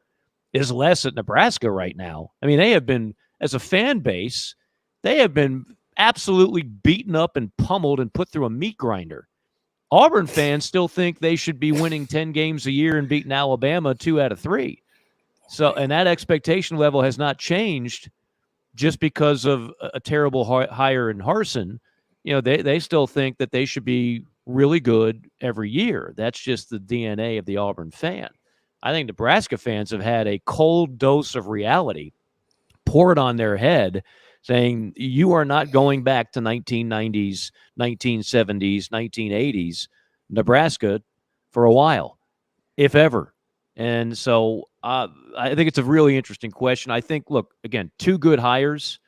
Speaker 2: is less at Nebraska right now. I mean, they have been, as a fan base, they have been absolutely beaten up and pummeled and put through a meat grinder. Auburn fans still think they should be winning 10 games a year and beating Alabama 2 out of 3. So, and that expectation level has not changed just because of a terrible hire in Harsin. They still think that they should be really good every year. That's just the DNA of the Auburn fan. I think Nebraska fans have had a cold dose of reality poured on their head, saying you are not going back to 1990s, 1970s, 1980s Nebraska for a while, if ever. And so I think it's a really interesting question. I think, look, again, 2 good hires,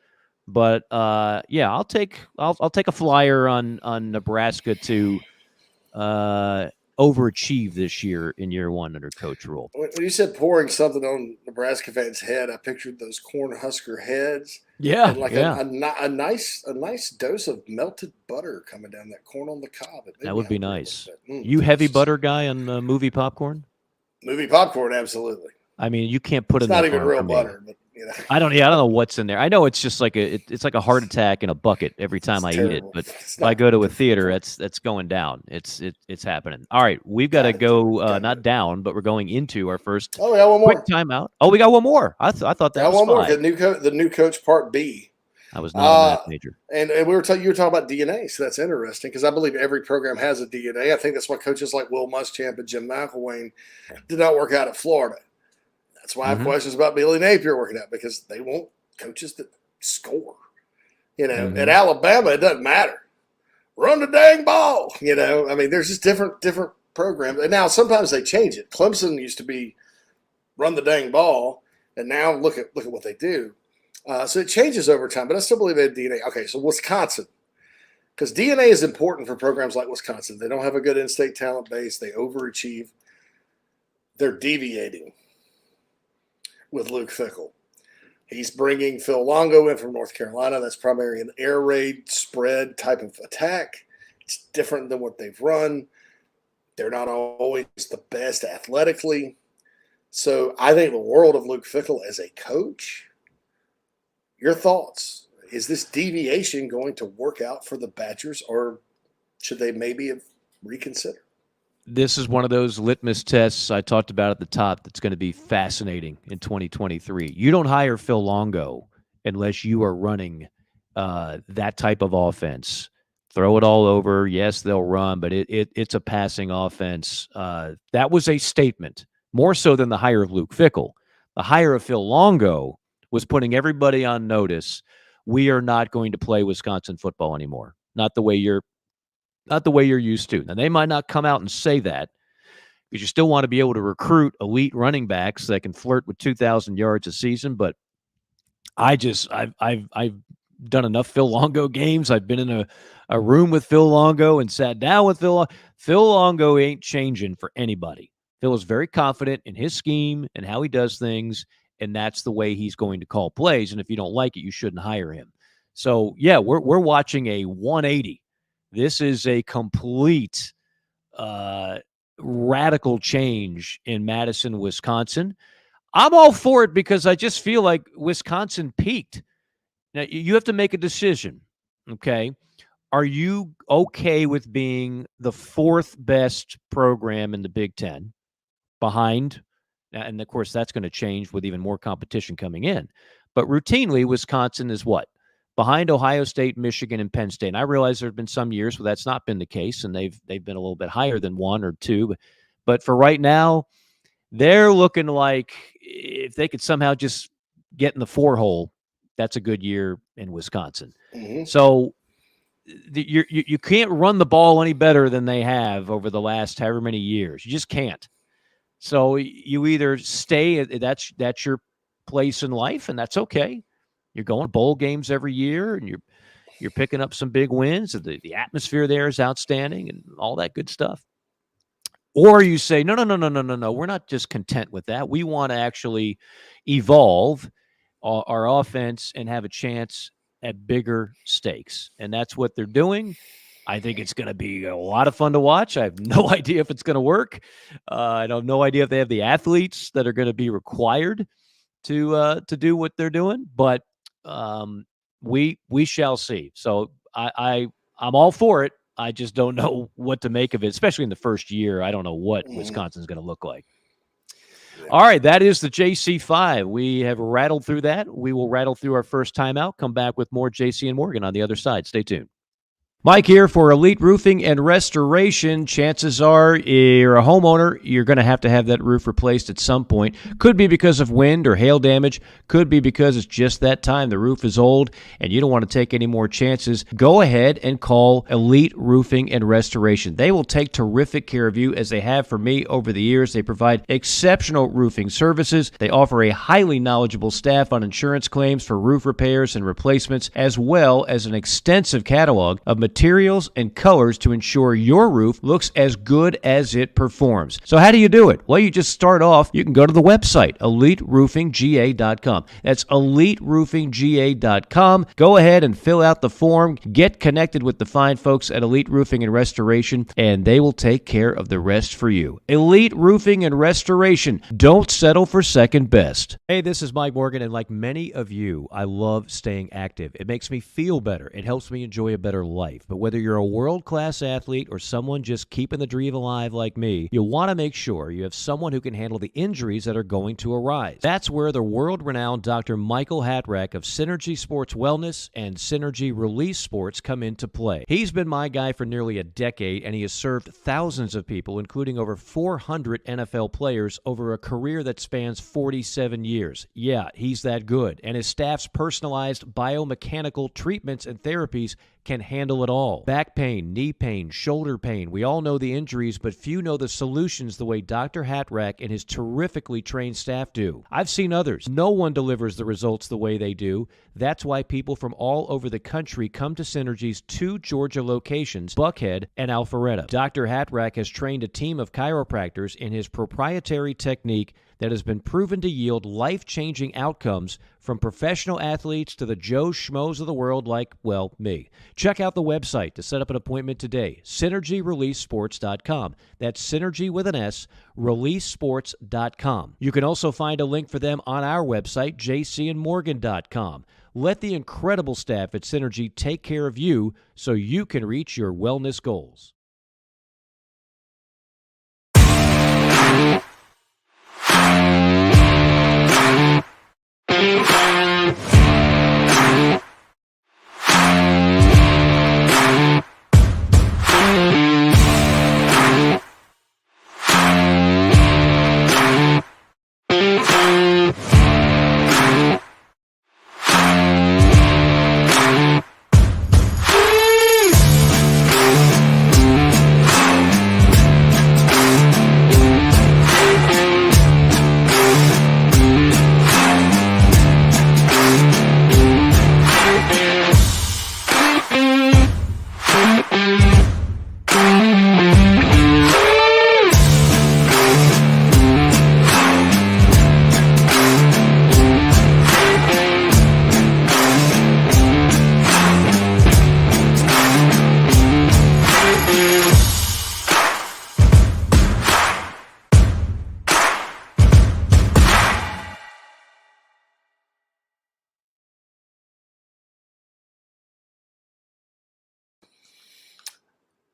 Speaker 2: but I'll take a flyer on Nebraska to overachieve this year in year 1 under Coach Rule.
Speaker 3: When you said pouring something on Nebraska fans' head, I pictured those Cornhusker heads.
Speaker 2: Yeah,
Speaker 3: and a nice dose of melted butter coming down that corn on the cob.
Speaker 2: That would be nice. You heavy butter guy on movie popcorn?
Speaker 3: Movie popcorn, absolutely.
Speaker 2: I mean, you can't put
Speaker 3: it's not even real butter, but
Speaker 2: I don't know what's in there. I know it's just like it's like a heart attack in a bucket every time I eat it. But if I go to a theater, that's going down. It's happening. All right, we've got to go not down, but we're going into our first
Speaker 3: we got one more
Speaker 2: quick timeout. Oh, we got one more. I thought that was
Speaker 3: one more.
Speaker 2: 5.
Speaker 3: The new coach part B.
Speaker 2: I was not on that major.
Speaker 3: And you were talking about DNA, so that's interesting because I believe every program has a DNA. I think that's why coaches like Will Muschamp and Jim McElwain did not work out at Florida. That's why I have questions about Billy Napier working out because they want coaches that score. At Alabama, it doesn't matter. Run the dang ball. I mean, there's just different programs. And now sometimes they change it. Clemson used to be run the dang ball, and now look at what they do. So it changes over time, but I still believe they have DNA. Okay, so Wisconsin, because DNA is important for programs like Wisconsin. They don't have a good in-state talent base. They overachieve. they're deviating with Luke Fickell. He's bringing Phil Longo in from North Carolina. That's primarily an air raid spread type of attack. It's different than what they've run. They're not always the best athletically. So I think the world of Luke Fickell as a coach. Your thoughts? Is this deviation going to work out for the Badgers, or should they maybe reconsider?
Speaker 2: This is one of those litmus tests I talked about at the top that's going to be fascinating in 2023. You don't hire Phil Longo unless you are running that type of offense. Throw it all over. Yes, they'll run, but it's a passing offense. That was a statement, more so than the hire of Luke Fickell. The hire of Phil Longo was putting everybody on notice. We are not going to play Wisconsin football anymore. Not the way you're used to. Now, they might not come out and say that because you still want to be able to recruit elite running backs that can flirt with 2,000 yards a season. But I've done enough Phil Longo games. I've been in a room with Phil Longo and sat down with Phil. Phil Longo ain't changing for anybody. Phil is very confident in his scheme and how he does things, and that's the way he's going to call plays. And if you don't like it, you shouldn't hire him. So, yeah, we're watching a 180. This is a complete radical change in Madison, Wisconsin. I'm all for it because I just feel like Wisconsin peaked. Now, you have to make a decision, okay? Are you okay with being the fourth best program in the Big Ten behind? And, of course, that's going to change with even more competition coming in. But routinely, Wisconsin is what? Behind Ohio State, Michigan, and Penn State. And I realize there have been some years where that's not been the case, and they've been a little bit higher than one or two. But for right now, they're looking like if they could somehow just get in the 4 hole, that's a good year in Wisconsin. Mm-hmm. So you can't run the ball any better than they have over the last however many years. You just can't. So you either stay, that's your place in life, and that's okay. You're going to bowl games every year, and you're picking up some big wins. The atmosphere there is outstanding and all that good stuff. Or you say, no, we're not just content with that. We want to actually evolve our offense and have a chance at bigger stakes. And that's what they're doing. I think it's going to be a lot of fun to watch. I have no idea if it's going to work. I have no idea if they have the athletes that are going to be required to do what they're doing, but we shall see. So I'm all for it. I just don't know what to make of it, especially in the first year. I don't know what Wisconsin's going to look like. Yeah. All right, that is the JC5. We have rattled through that. We will rattle through our first timeout, come back with more JC and Morgan on the other side. Stay tuned. Mike here for Elite Roofing and Restoration. Chances are you're a homeowner, you're going to have that roof replaced at some point. Could be because of wind or hail damage. Could be because it's just that time. The roof is old and you don't want to take any more chances. Go ahead and call Elite Roofing and Restoration. They will take terrific care of you as they have for me over the years. They provide exceptional roofing services. They offer a highly knowledgeable staff on insurance claims for roof repairs and replacements, as well as an extensive catalog of materials and colors to ensure your roof looks as good as it performs. So how do you do it? Well, you just start off. You can go to the website, EliteRoofingGA.com. That's EliteRoofingGA.com. Go ahead and fill out the form. Get connected with the fine folks at Elite Roofing and Restoration, and they will take care of the rest for you. Elite Roofing and Restoration. Don't settle for second best. Hey, this is Mike Morgan, and like many of you, I love staying active. It makes me feel better. It helps me enjoy a better life. But whether you're a world-class athlete or someone just keeping the dream alive like me, you'll want to make sure you have someone who can handle the injuries that are going to arise. That's where the world-renowned Dr. Michael Hatrack of Synergy Sports Wellness and Synergy Release Sports come into play. He's been my guy for nearly a decade, and he has served thousands of people, including over 400 NFL players, over a career that spans 47 years. Yeah, he's that good. And his staff's personalized biomechanical treatments and therapies can handle it all. Back pain, knee pain, shoulder pain. We all know the injuries, but few know the solutions the way Dr. Hatrack and his terrifically trained staff do. I've seen others. No one delivers the results the way they do. That's why people from all over the country come to Synergy's 2 Georgia locations, Buckhead and Alpharetta. Dr. Hatrack has trained a team of chiropractors in his proprietary technique that has been proven to yield life-changing outcomes from professional athletes to the Joe Schmoes of the world like, well, me. Check out the website to set up an appointment today, SynergyReleaseSports.com. That's Synergy with an S, ReleaseSports.com. You can also find a link for them on our website, jcandmorgan.com. Let the incredible staff at Synergy take care of you so you can reach your wellness goals.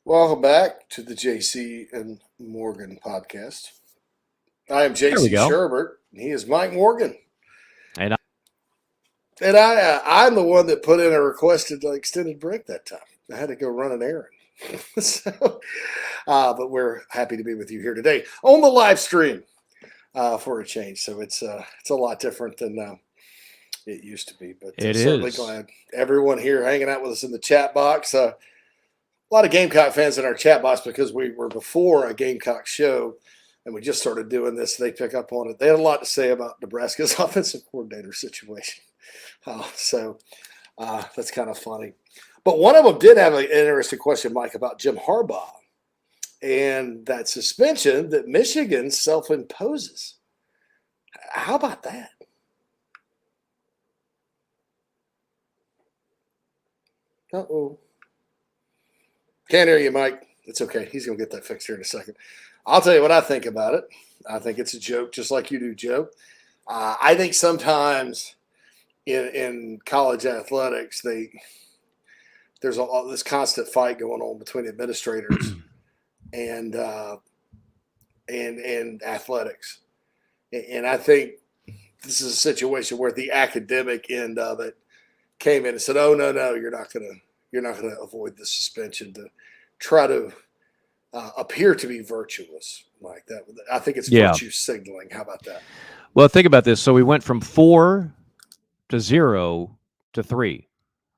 Speaker 3: Welcome back to the JC and Morgan podcast. I am JC Shurburtt, and he is Mike Morgan.
Speaker 2: And
Speaker 3: I'm the one that put in a requested extended break that time. I had to go run an errand. But we're happy to be with you here today on the live stream for a change. So it's a lot different than it used to be. But certainly glad everyone here hanging out with us in the chat box. A lot of Gamecock fans in our chat box because we were before a Gamecock show and we just started doing this. They pick up on it. They had a lot to say about Nebraska's offensive coordinator situation. So that's kind of funny. But one of them did have an interesting question, Mike, about Jim Harbaugh and that suspension that Michigan self-imposes. How about that? Uh-oh. Can't hear you, Mike. It's okay. He's going to get that fixed here in a second. I'll tell you what I think about it. I think it's a joke, just like you do, Joe. I think sometimes in college athletics, there's this constant fight going on between administrators and athletics. And I think this is a situation where the academic end of it came in and said, "Oh, no, you're not going to avoid the suspension to try to appear to be virtuous like that." I think it's virtue signaling. How about that?
Speaker 2: Well, think about this. So we went from 4 to 0 to 3,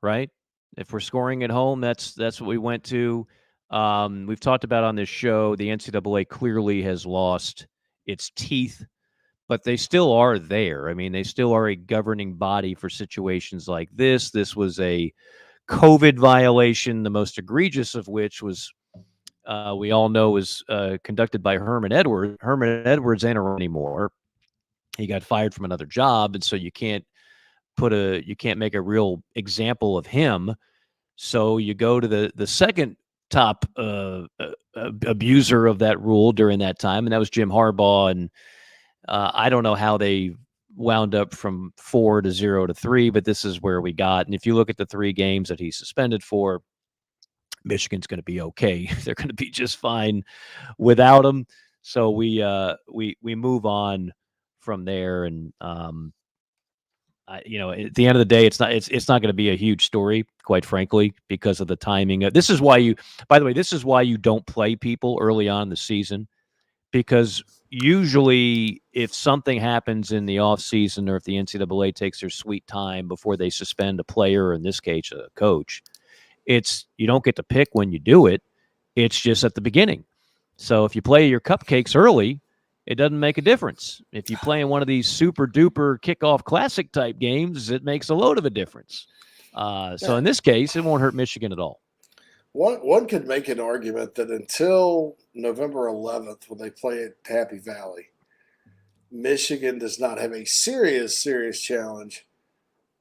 Speaker 2: right? If we're scoring at home, that's what we went to. We've talked about on this show, the NCAA clearly has lost its teeth, but they still are there. I mean, they still are a governing body for situations like this. This was a COVID violation, the most egregious of which was, we all know, was conducted by Herman Edwards. Herman Edwards ain't around anymore. He got fired from another job, and so you can't make a real example of him. So you go to the second top abuser of that rule during that time, and that was Jim Harbaugh. And I don't know how they wound up from 4 to 0 to 3, but this is where we got. And if you look at the 3 games that he's suspended for, Michigan's going to be okay. They're going to be just fine without him. So we move on from there. And at the end of the day, it's not going to be a huge story, quite frankly, because of the timing. This is why you don't play people early on in the season, because usually if something happens in the offseason or if the NCAA takes their sweet time before they suspend a player, or in this case, a coach, you don't get to pick when you do it. It's just at the beginning. So if you play your cupcakes early, it doesn't make a difference. If you play in one of these super duper kickoff classic type games, it makes a load of a difference. So in this case, it won't hurt Michigan at all.
Speaker 3: One could make an argument that until November 11th, when they play at Happy Valley, Michigan does not have a serious challenge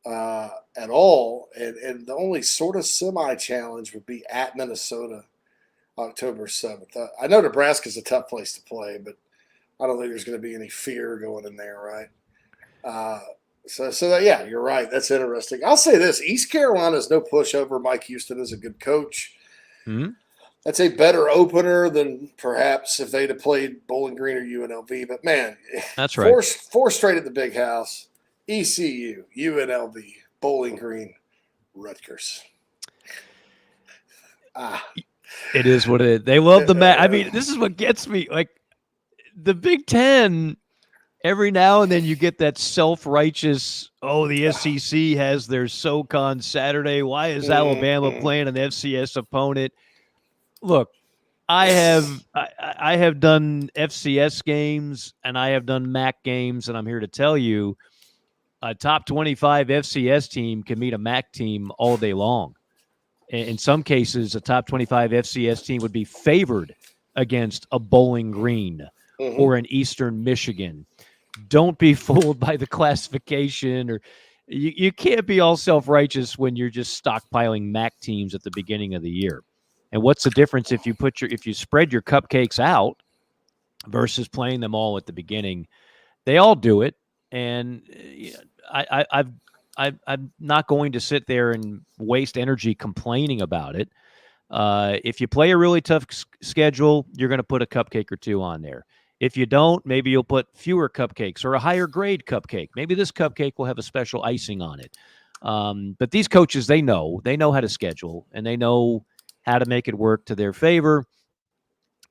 Speaker 3: at all. And the only sort of semi-challenge would be at Minnesota, October 7th. I know Nebraska's a tough place to play, but I don't think there's going to be any fear going in there, right? So yeah, you're right. That's interesting. I'll say this. East Carolina is no pushover. Mike Houston is a good coach.
Speaker 2: Mm-hmm.
Speaker 3: That's a better opener than perhaps if they'd have played Bowling Green or UNLV. But, man,
Speaker 2: that's right.
Speaker 3: Four straight at the Big House, ECU, UNLV, Bowling Green, Rutgers.
Speaker 2: It is what it is. They love the match. I mean, this is what gets me. Like, the Big Ten, every now and then you get that self-righteous, the SEC has their SoCon Saturday. Why is Alabama playing an FCS opponent? Look, I have done FCS games and I have done MAC games, and I'm here to tell you a top 25 FCS team can meet a MAC team all day long. In some cases, a top 25 FCS team would be favored against a Bowling Green or an Eastern Michigan. Don't be fooled by the classification, or you can't be all self-righteous when you're just stockpiling MAC teams at the beginning of the year. And what's the difference if you spread your cupcakes out versus playing them all at the beginning? They all do it, and I'm not going to sit there and waste energy complaining about it. If you play a really tough schedule, you're going to put a cupcake or two on there. If you don't, maybe you'll put fewer cupcakes or a higher grade cupcake. Maybe this cupcake will have a special icing on it. But these coaches, they know how to schedule, and they know how to make it work to their favor.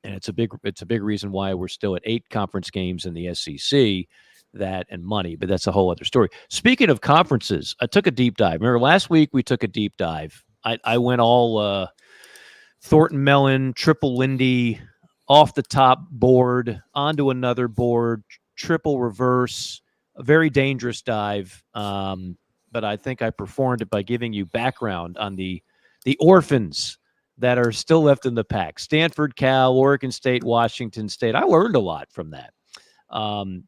Speaker 2: And it's a big reason why we're still at 8 conference games in the SEC, that and money, but that's a whole other story. Speaking of conferences, I took a deep dive. Remember last week we took a deep dive. I went all Thornton Mellon, triple Lindy, off the top board, onto another board, triple reverse, a very dangerous dive. But I think I performed it by giving you background on the orphans that are still left in the pack. Stanford, Cal, Oregon State, Washington State. I learned a lot from that.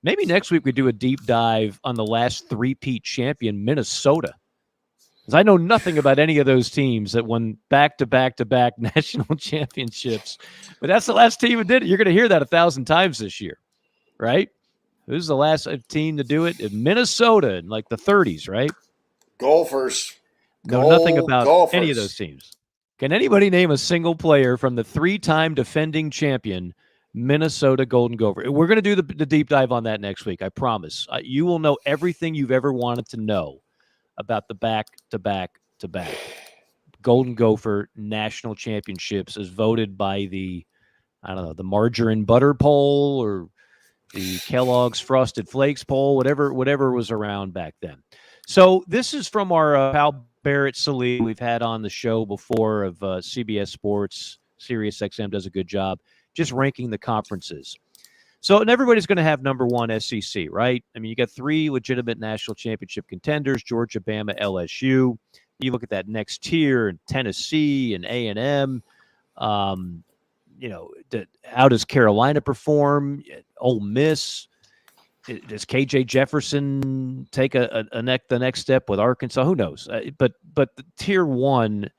Speaker 2: Maybe next week we do a deep dive on the last three-peat champion, Minnesota. Because I know nothing about any of those teams that won back-to-back-to-back national championships. But that's the last team that did it. You're going to hear that 1,000 times this year, right? Who's the last team to do it? Minnesota in like the 30s, right?
Speaker 3: Golfers.
Speaker 2: Know nothing about any of those teams. Can anybody name a single player from the 3-time defending champion Minnesota Golden Gopher? We're going to do the deep dive on that next week, I promise. You will know everything you've ever wanted to know about the back-to-back-to-back Golden Gopher national championships as voted by the margarine butter poll or the Kellogg's Frosted Flakes poll, whatever was around back then. So this is from our pal Barrett Salih we've had on the show before of CBS Sports. SiriusXM does a good job just ranking the conferences. So, and everybody's going to have number one SEC, right? I mean, you got 3 legitimate national championship contenders, Georgia, Bama, LSU. You look at that next tier, and Tennessee and A&M. How does Carolina perform? Ole Miss. Does KJ Jefferson take the next step with Arkansas? Who knows? But the tier 1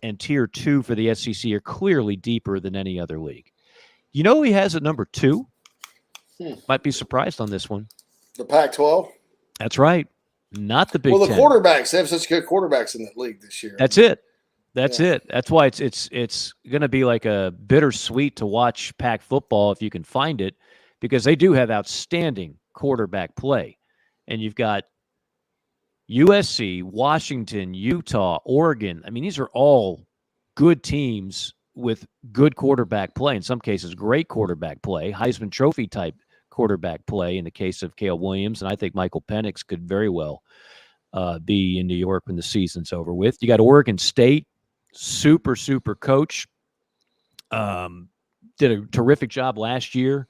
Speaker 2: and tier 2 for the SEC are clearly deeper than any other league. You know who he has at number 2? Might be surprised on this one.
Speaker 3: The Pac-12?
Speaker 2: That's right. Not the Big Ten.
Speaker 3: Well, the quarterbacks. They have such good quarterbacks in that league this year.
Speaker 2: That's it. That's why it's going to be like a bittersweet to watch Pac football if you can find it, because they do have outstanding quarterback play. And you've got USC, Washington, Utah, Oregon. I mean, these are all good teams with good quarterback play. In some cases, great quarterback play, Heisman Trophy type quarterback play in the case of Caleb Williams. And I think Michael Penix could very well be in New York when the season's over with. You got Oregon State, super coach. Did a terrific job last year.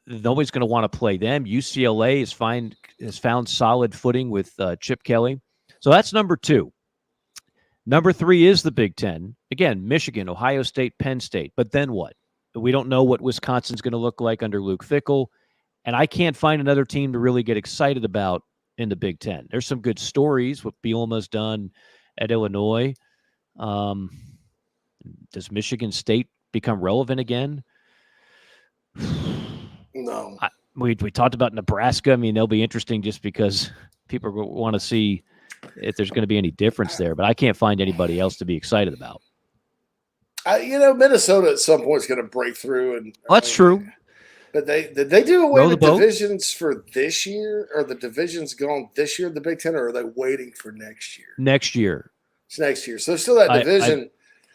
Speaker 2: Nobody's going to want to play them. UCLA has found solid footing with Chip Kelly. So that's number 2. Number 3 is the Big Ten. Again, Michigan, Ohio State, Penn State. But then what? We don't know what Wisconsin's going to look like under Luke Fickell. And I can't find another team to really get excited about in the Big Ten. There's some good stories, what Bielema's done at Illinois. Does Michigan State become relevant again?
Speaker 3: No.
Speaker 2: We talked about Nebraska. I mean, they'll be interesting just because people want to see if there's going to be any difference there. But I can't find anybody else to be excited about.
Speaker 3: Minnesota at some point is going to break through. And
Speaker 2: that's true.
Speaker 3: But did they do away with divisions for this year? Or the divisions gone this year in the Big Ten? Or are they waiting for next year?
Speaker 2: Next year.
Speaker 3: It's next year. So still that division.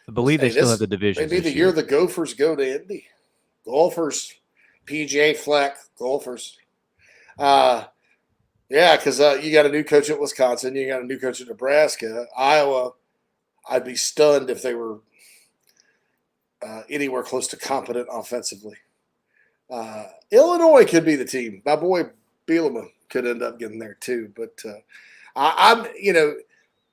Speaker 2: I believe they still have the division.
Speaker 3: Maybe the year the Gophers go to Indy. Golfers. PJ Fleck. Golfers. Yeah, because you got a new coach at Wisconsin. You got a new coach at Nebraska. Iowa, I'd be stunned if they were anywhere close to competent offensively. Illinois could be the team. My boy Bielema could end up getting there too. But I'm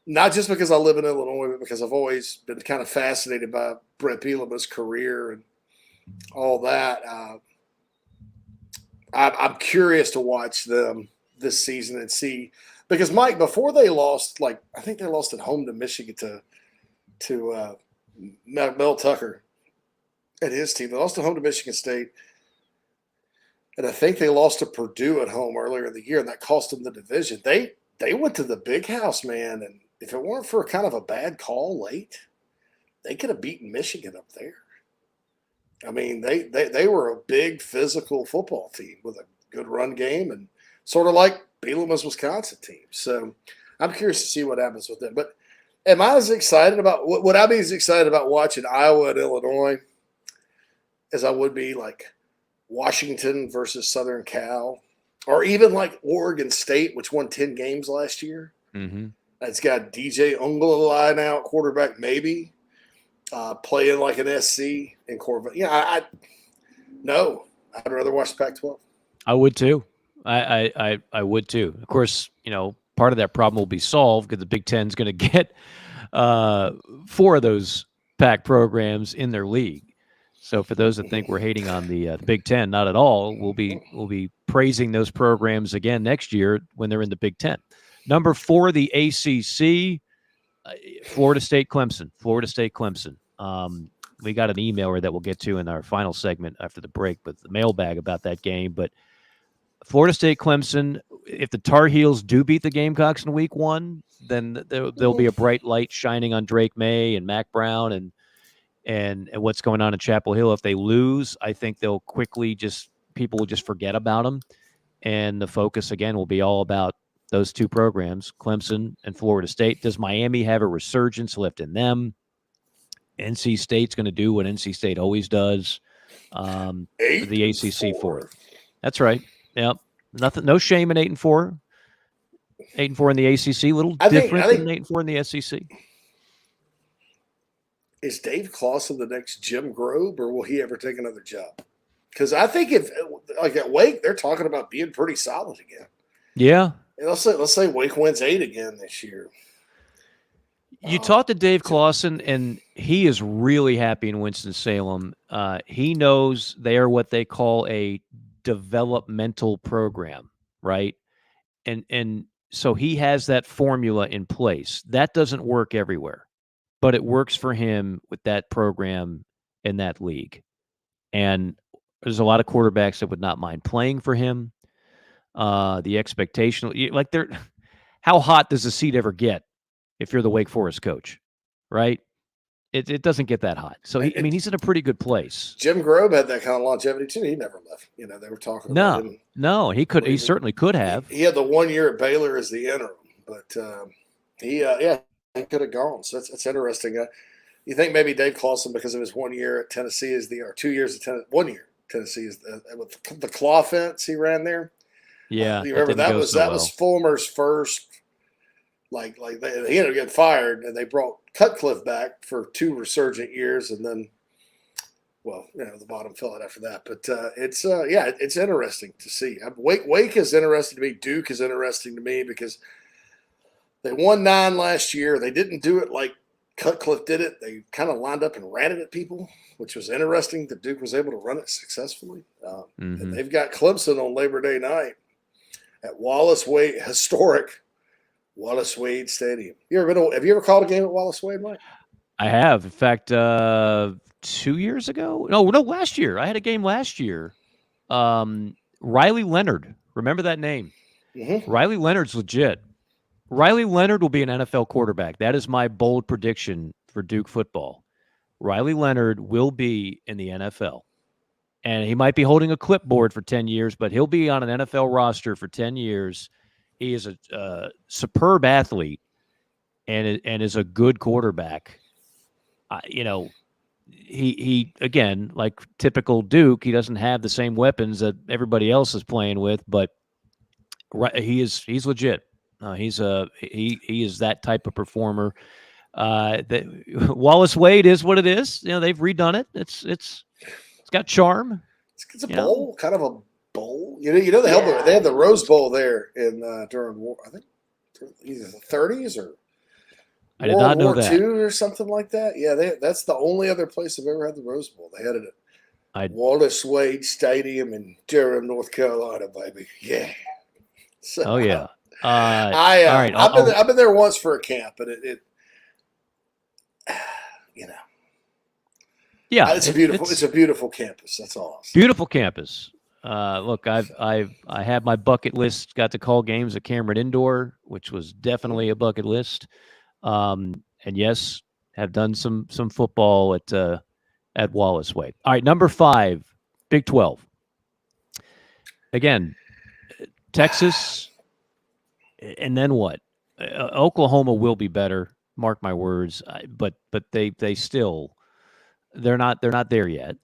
Speaker 3: not just because I live in Illinois, but because I've always been kind of fascinated by Brett Bielema's career and all that. I'm curious to watch them this season and see, because Mike, before they lost, I think they lost at home to Michigan to Mel Tucker and his team. They lost at home to Michigan State. And I think they lost to Purdue at home earlier in the year, and that cost them the division. They went to the big house, man, and if it weren't for kind of a bad call late, they could have beaten Michigan up there. I mean, they were a big physical football team with a good run game and sort of like Bielema's Wisconsin team. So I'm curious to see what happens with them. But am I as excited about – would I be as excited about watching Iowa and Illinois as I would be like Washington versus Southern Cal, or even like Oregon State, which won 10 games last year?
Speaker 2: Mm-hmm.
Speaker 3: It's got DJ Ungulai now, quarterback maybe, playing like an SC in Corvette. Yeah, no, I'd rather watch Pac-12.
Speaker 2: I would too. I would too. Of course, part of that problem will be solved because the Big Ten's going to get 4 of those Pac programs in their league. So for those that think we're hating on the Big Ten, not at all. We'll be praising those programs again next year when they're in the Big Ten. Number 4, the ACC, Florida State, Clemson. Florida State, Clemson. We got an emailer that we'll get to in our final segment after the break with the mailbag about that game. But Florida State, Clemson, if the Tar Heels do beat the Gamecocks in week 1, then there'll be a bright light shining on Drake May and Mac Brown and what's going on in Chapel Hill. If they lose, I think they'll quickly people will just forget about them. And the focus, again, will be all about those 2 programs, Clemson and Florida State. Does Miami have a resurgence left in them? NC State's going to do what NC State always does. The ACC 4th. That's right. Yep. No shame in 8-4. 8-4 in the ACC, a little different than 8-4 in the SEC.
Speaker 3: Is Dave Clawson the next Jim Grobe, or will he ever take another job? Because I think if at Wake, they're talking about being pretty solid again.
Speaker 2: Yeah.
Speaker 3: Let's say Wake wins 8 again this year.
Speaker 2: You talked to Dave Clawson, and he is really happy in Winston-Salem. He knows they are what they call a developmental program, right? And so he has that formula in place. That doesn't work everywhere, but it works for him with that program in that league. And there's a lot of quarterbacks that would not mind playing for him. The expectation, how hot does the seat ever get if you're the Wake Forest coach, right? It doesn't get that hot. So he's in a pretty good place.
Speaker 3: Jim Grobe had that kind of longevity too. He never left. They were talking about him.
Speaker 2: No, he could. He certainly could have.
Speaker 3: He had the 1 year at Baylor as the interim, but he could have gone. So that's interesting. You think maybe Dave Clawson, because of his 1 year at Tennessee, or 2 years at Tennessee, 1 year Tennessee is with the claw fence he ran there.
Speaker 2: Yeah,
Speaker 3: you remember that was Fulmer's first. He ended up getting fired, and they brought Cutcliffe back for 2 resurgent years, and then well, the bottom fell out after that. But it's interesting to see. Wake is interesting to me. Duke is interesting to me because they won 9 last year. They didn't do it like Cutcliffe did it. They kind of lined up and ran it at people, which was interesting that Duke was able to run it successfully. And they've got Clemson on Labor Day night at Wallace Wade, historic Wallace Wade Stadium. Have you ever called a game at Wallace Wade, Mike?
Speaker 2: I have. In fact, 2 years ago? No, last year. I had a game last year. Riley Leonard. Remember that name? Mm-hmm. Riley Leonard's legit. Riley Leonard will be an NFL quarterback. That is my bold prediction for Duke football. Riley Leonard will be in the NFL. And he might be holding a clipboard for 10 years, but he'll be on an NFL roster for 10 years. He is a superb athlete and is a good quarterback. He again, like typical Duke, he doesn't have the same weapons that everybody else is playing with, but he's legit. He is that type of performer. Wallace Wade is what it is. They've redone it. It's got charm.
Speaker 3: It's a bowl, kind of a bowl. They had the Rose Bowl there in during war. I think either the 30s or
Speaker 2: I did not know
Speaker 3: War
Speaker 2: that.
Speaker 3: II or something like that. Yeah, that's the only other place I've ever had the Rose Bowl. They had it at Wallace Wade Stadium in Durham, North Carolina, baby. Yeah. So,
Speaker 2: oh yeah.
Speaker 3: All right. I've been there once for a camp, but it
Speaker 2: yeah,
Speaker 3: it's a beautiful campus. That's all.
Speaker 2: Beautiful campus. Look, I have my bucket list. Got to call games at Cameron Indoor, which was definitely a bucket list. And yes, have done some football at Wallace Wade. All right, number 5, Big 12. Again, Texas, and then what? Oklahoma will be better. Mark my words. But they still they're not there yet.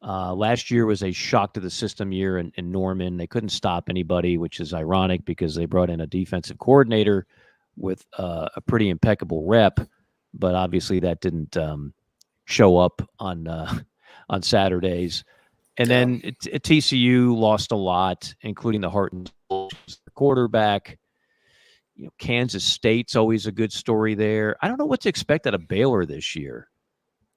Speaker 2: Last year was a shock to the system year in Norman. They couldn't stop anybody, which is ironic because they brought in a defensive coordinator with a pretty impeccable rep, but obviously that didn't show up on Saturdays. And then TCU lost a lot, including the Hartman quarterback. Kansas State's always a good story there. I don't know what to expect out of Baylor this year.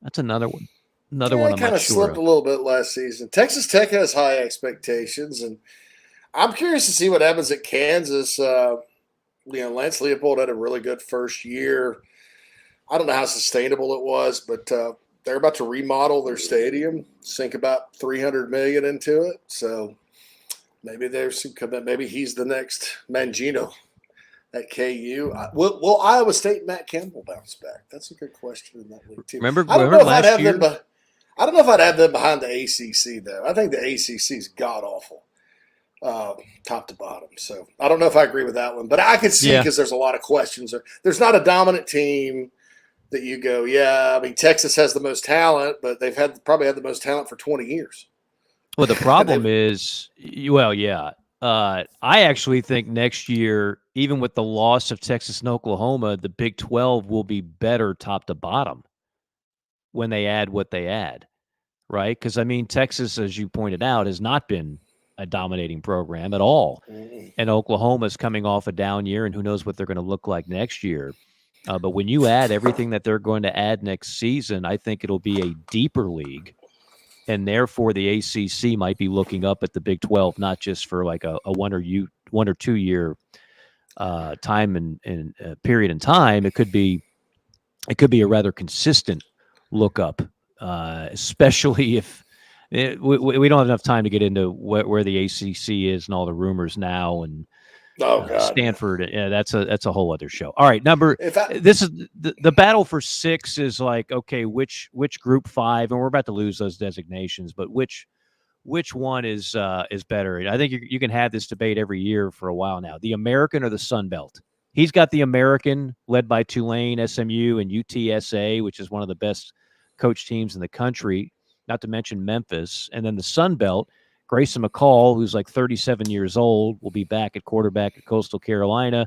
Speaker 2: That's another one. Another one I'm
Speaker 3: kind
Speaker 2: not
Speaker 3: of
Speaker 2: sure
Speaker 3: slipped
Speaker 2: of.
Speaker 3: a little bit last season. Texas Tech has high expectations, and I'm curious to see what happens at Kansas. Lance Leopold had a really good first year. I don't know how sustainable it was, but they're about to remodel their stadium, sink about $300 million into it. So maybe there's some commitment. Maybe he's the next Mangino at KU. Will Iowa State and Matt Campbell bounce back? That's a good question in that league too. I don't know if I'd have them behind the ACC though. I think the ACC is god awful, top to bottom. So I don't know if I agree with that one, but I could see because there's a lot of questions. There's not a dominant team that you go, yeah. I mean, Texas has the most talent, but they've probably had the most talent for 20 years.
Speaker 2: Well, the problem is, I actually think next year, even with the loss of Texas and Oklahoma, the Big 12 will be better top to bottom when they add what they add, right? Because, Texas, as you pointed out, has not been a dominating program at all. Mm-hmm. And Oklahoma's coming off a down year, and who knows what they're going to look like next year. But when you add everything that they're going to add next season, I think it'll be a deeper league. And therefore, the ACC might be looking up at the Big 12, not just for like a 1 or 2 year time and period in time. It could be a rather consistent look up, especially if we don't have enough time to get into where the ACC is and all the rumors now and Stanford. Yeah, that's a whole other show. All right, this is the battle for 6 is like, okay, which group 5, and we're about to lose those designations, but which one is better? I think you can have this debate every year for a while now. The American or the Sun Belt? He's got the American, led by Tulane, SMU, and UTSA, which is one of the best coach teams in the country, not to mention Memphis. And then the Sun Belt, Grayson McCall, who's like 37 years old, will be back at quarterback at Coastal Carolina.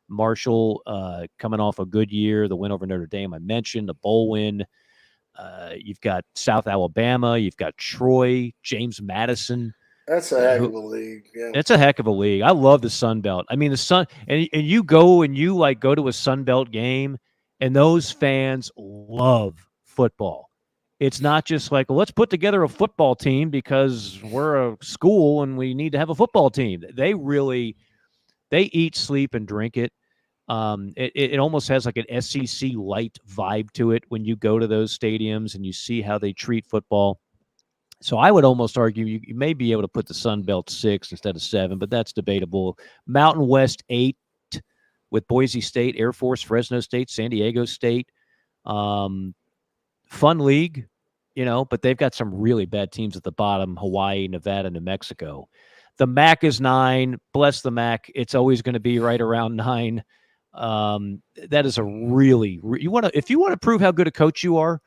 Speaker 2: Marshall, coming off a good year, the win over Notre Dame I mentioned, the bowl win. You've got South Alabama. You've got Troy, James Madison.
Speaker 3: That's a heck of a league. Yeah.
Speaker 2: It's a heck of a league. I love the Sun Belt. I mean, the Sun and you go to a Sun Belt game, and those fans love football. It's not just like, well, let's put together a football team because we're a school and we need to have a football team. They eat, sleep, and drink it. It almost has like an SEC light vibe to it when you go to those stadiums and you see how they treat football. So I would almost argue you may be able to put the Sun Belt 6 instead of 7, but that's debatable. Mountain West 8 with Boise State, Air Force, Fresno State, San Diego State. Fun league, but they've got some really bad teams at the bottom: Hawaii, Nevada, New Mexico. The MAC is 9. Bless the MAC. It's always going to be right around 9. That is a really if you want to prove how good a coach you are,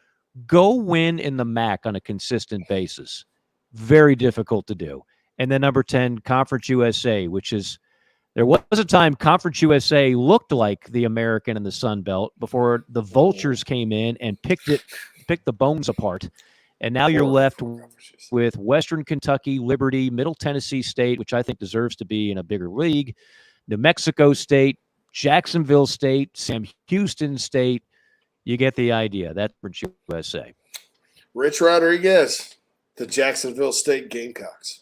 Speaker 2: go win in the MAC on a consistent basis. Very difficult to do. And then number 10, Conference USA, which is, there was a time Conference USA looked like the American and the Sun Belt before the Vultures came in and picked the bones apart. And now you're left with Western Kentucky, Liberty, Middle Tennessee State, which I think deserves to be in a bigger league, New Mexico State, Jacksonville State, Sam Houston State. You get the idea. That's for USA.
Speaker 3: Rich Rodriguez, the Jacksonville State Gamecocks.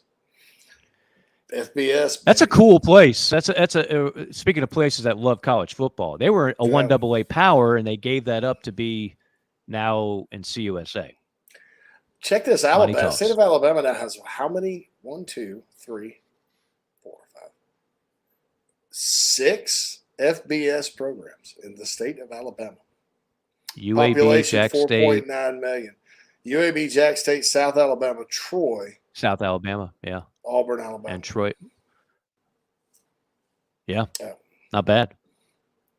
Speaker 3: FBS.
Speaker 2: That's a cool place. That's a speaking of places that love college football. They were a 1AA power, and they gave that up to be now in CUSA.
Speaker 3: Check this. Alabama. State of Alabama now has how many? 1, 2, 3, 4, 5, 6 FBS programs in the state of Alabama.
Speaker 2: UAB,
Speaker 3: population
Speaker 2: Jack State,
Speaker 3: 4.9 million. UAB, Jack State, South Alabama, Troy,
Speaker 2: South Alabama, yeah,
Speaker 3: Auburn, Alabama,
Speaker 2: and Troy. Yeah,
Speaker 3: yeah.
Speaker 2: Not bad.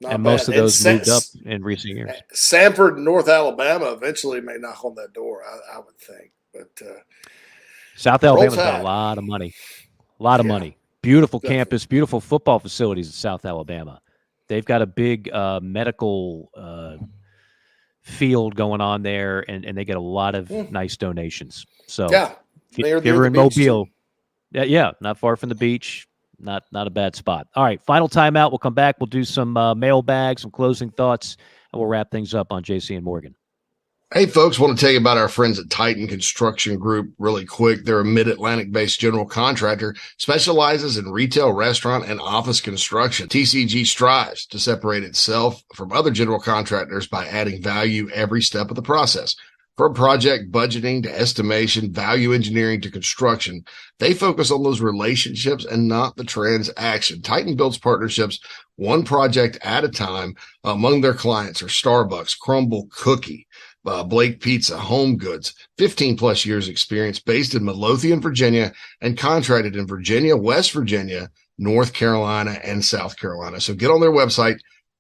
Speaker 3: Not
Speaker 2: and
Speaker 3: bad.
Speaker 2: Most of those moved up in recent years.
Speaker 3: Sanford, North Alabama, eventually may knock on that door, I would think. But
Speaker 2: South Alabama's got a lot of money. A lot of money. Beautiful campus, beautiful football facilities in South Alabama. They've got a big medical field going on there, and they get a lot of nice donations. So if you're in Mobile, not far from the beach, not a bad spot. All right, final timeout. We'll come back. We'll do some mailbag, some closing thoughts, and we'll wrap things up on JC and Morgan.
Speaker 4: Hey, folks, want to tell you about our friends at Titan Construction Group really quick. They're a Mid-Atlantic-based general contractor, specializes in retail, restaurant, and office construction. TCG strives to separate itself from other general contractors by adding value every step of the process. From project budgeting to estimation, value engineering to construction, they focus on those relationships and not the transaction. Titan builds partnerships one project at a time. Among their clients are Starbucks, Crumble Cookie, Blake Pizza, Home Goods, 15 plus years experience, based in Midlothian, Virginia, and contracted in Virginia, West Virginia, North Carolina, and South Carolina. So get on their website,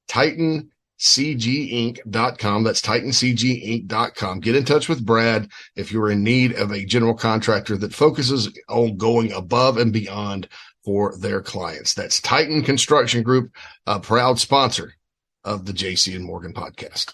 Speaker 4: TitanCGinc.com. That's TitanCGinc.com. Get in touch with Brad if you're in need of a general contractor that focuses on going above and beyond for their clients. That's Titan Construction Group, a proud sponsor of the JC and Morgan podcast.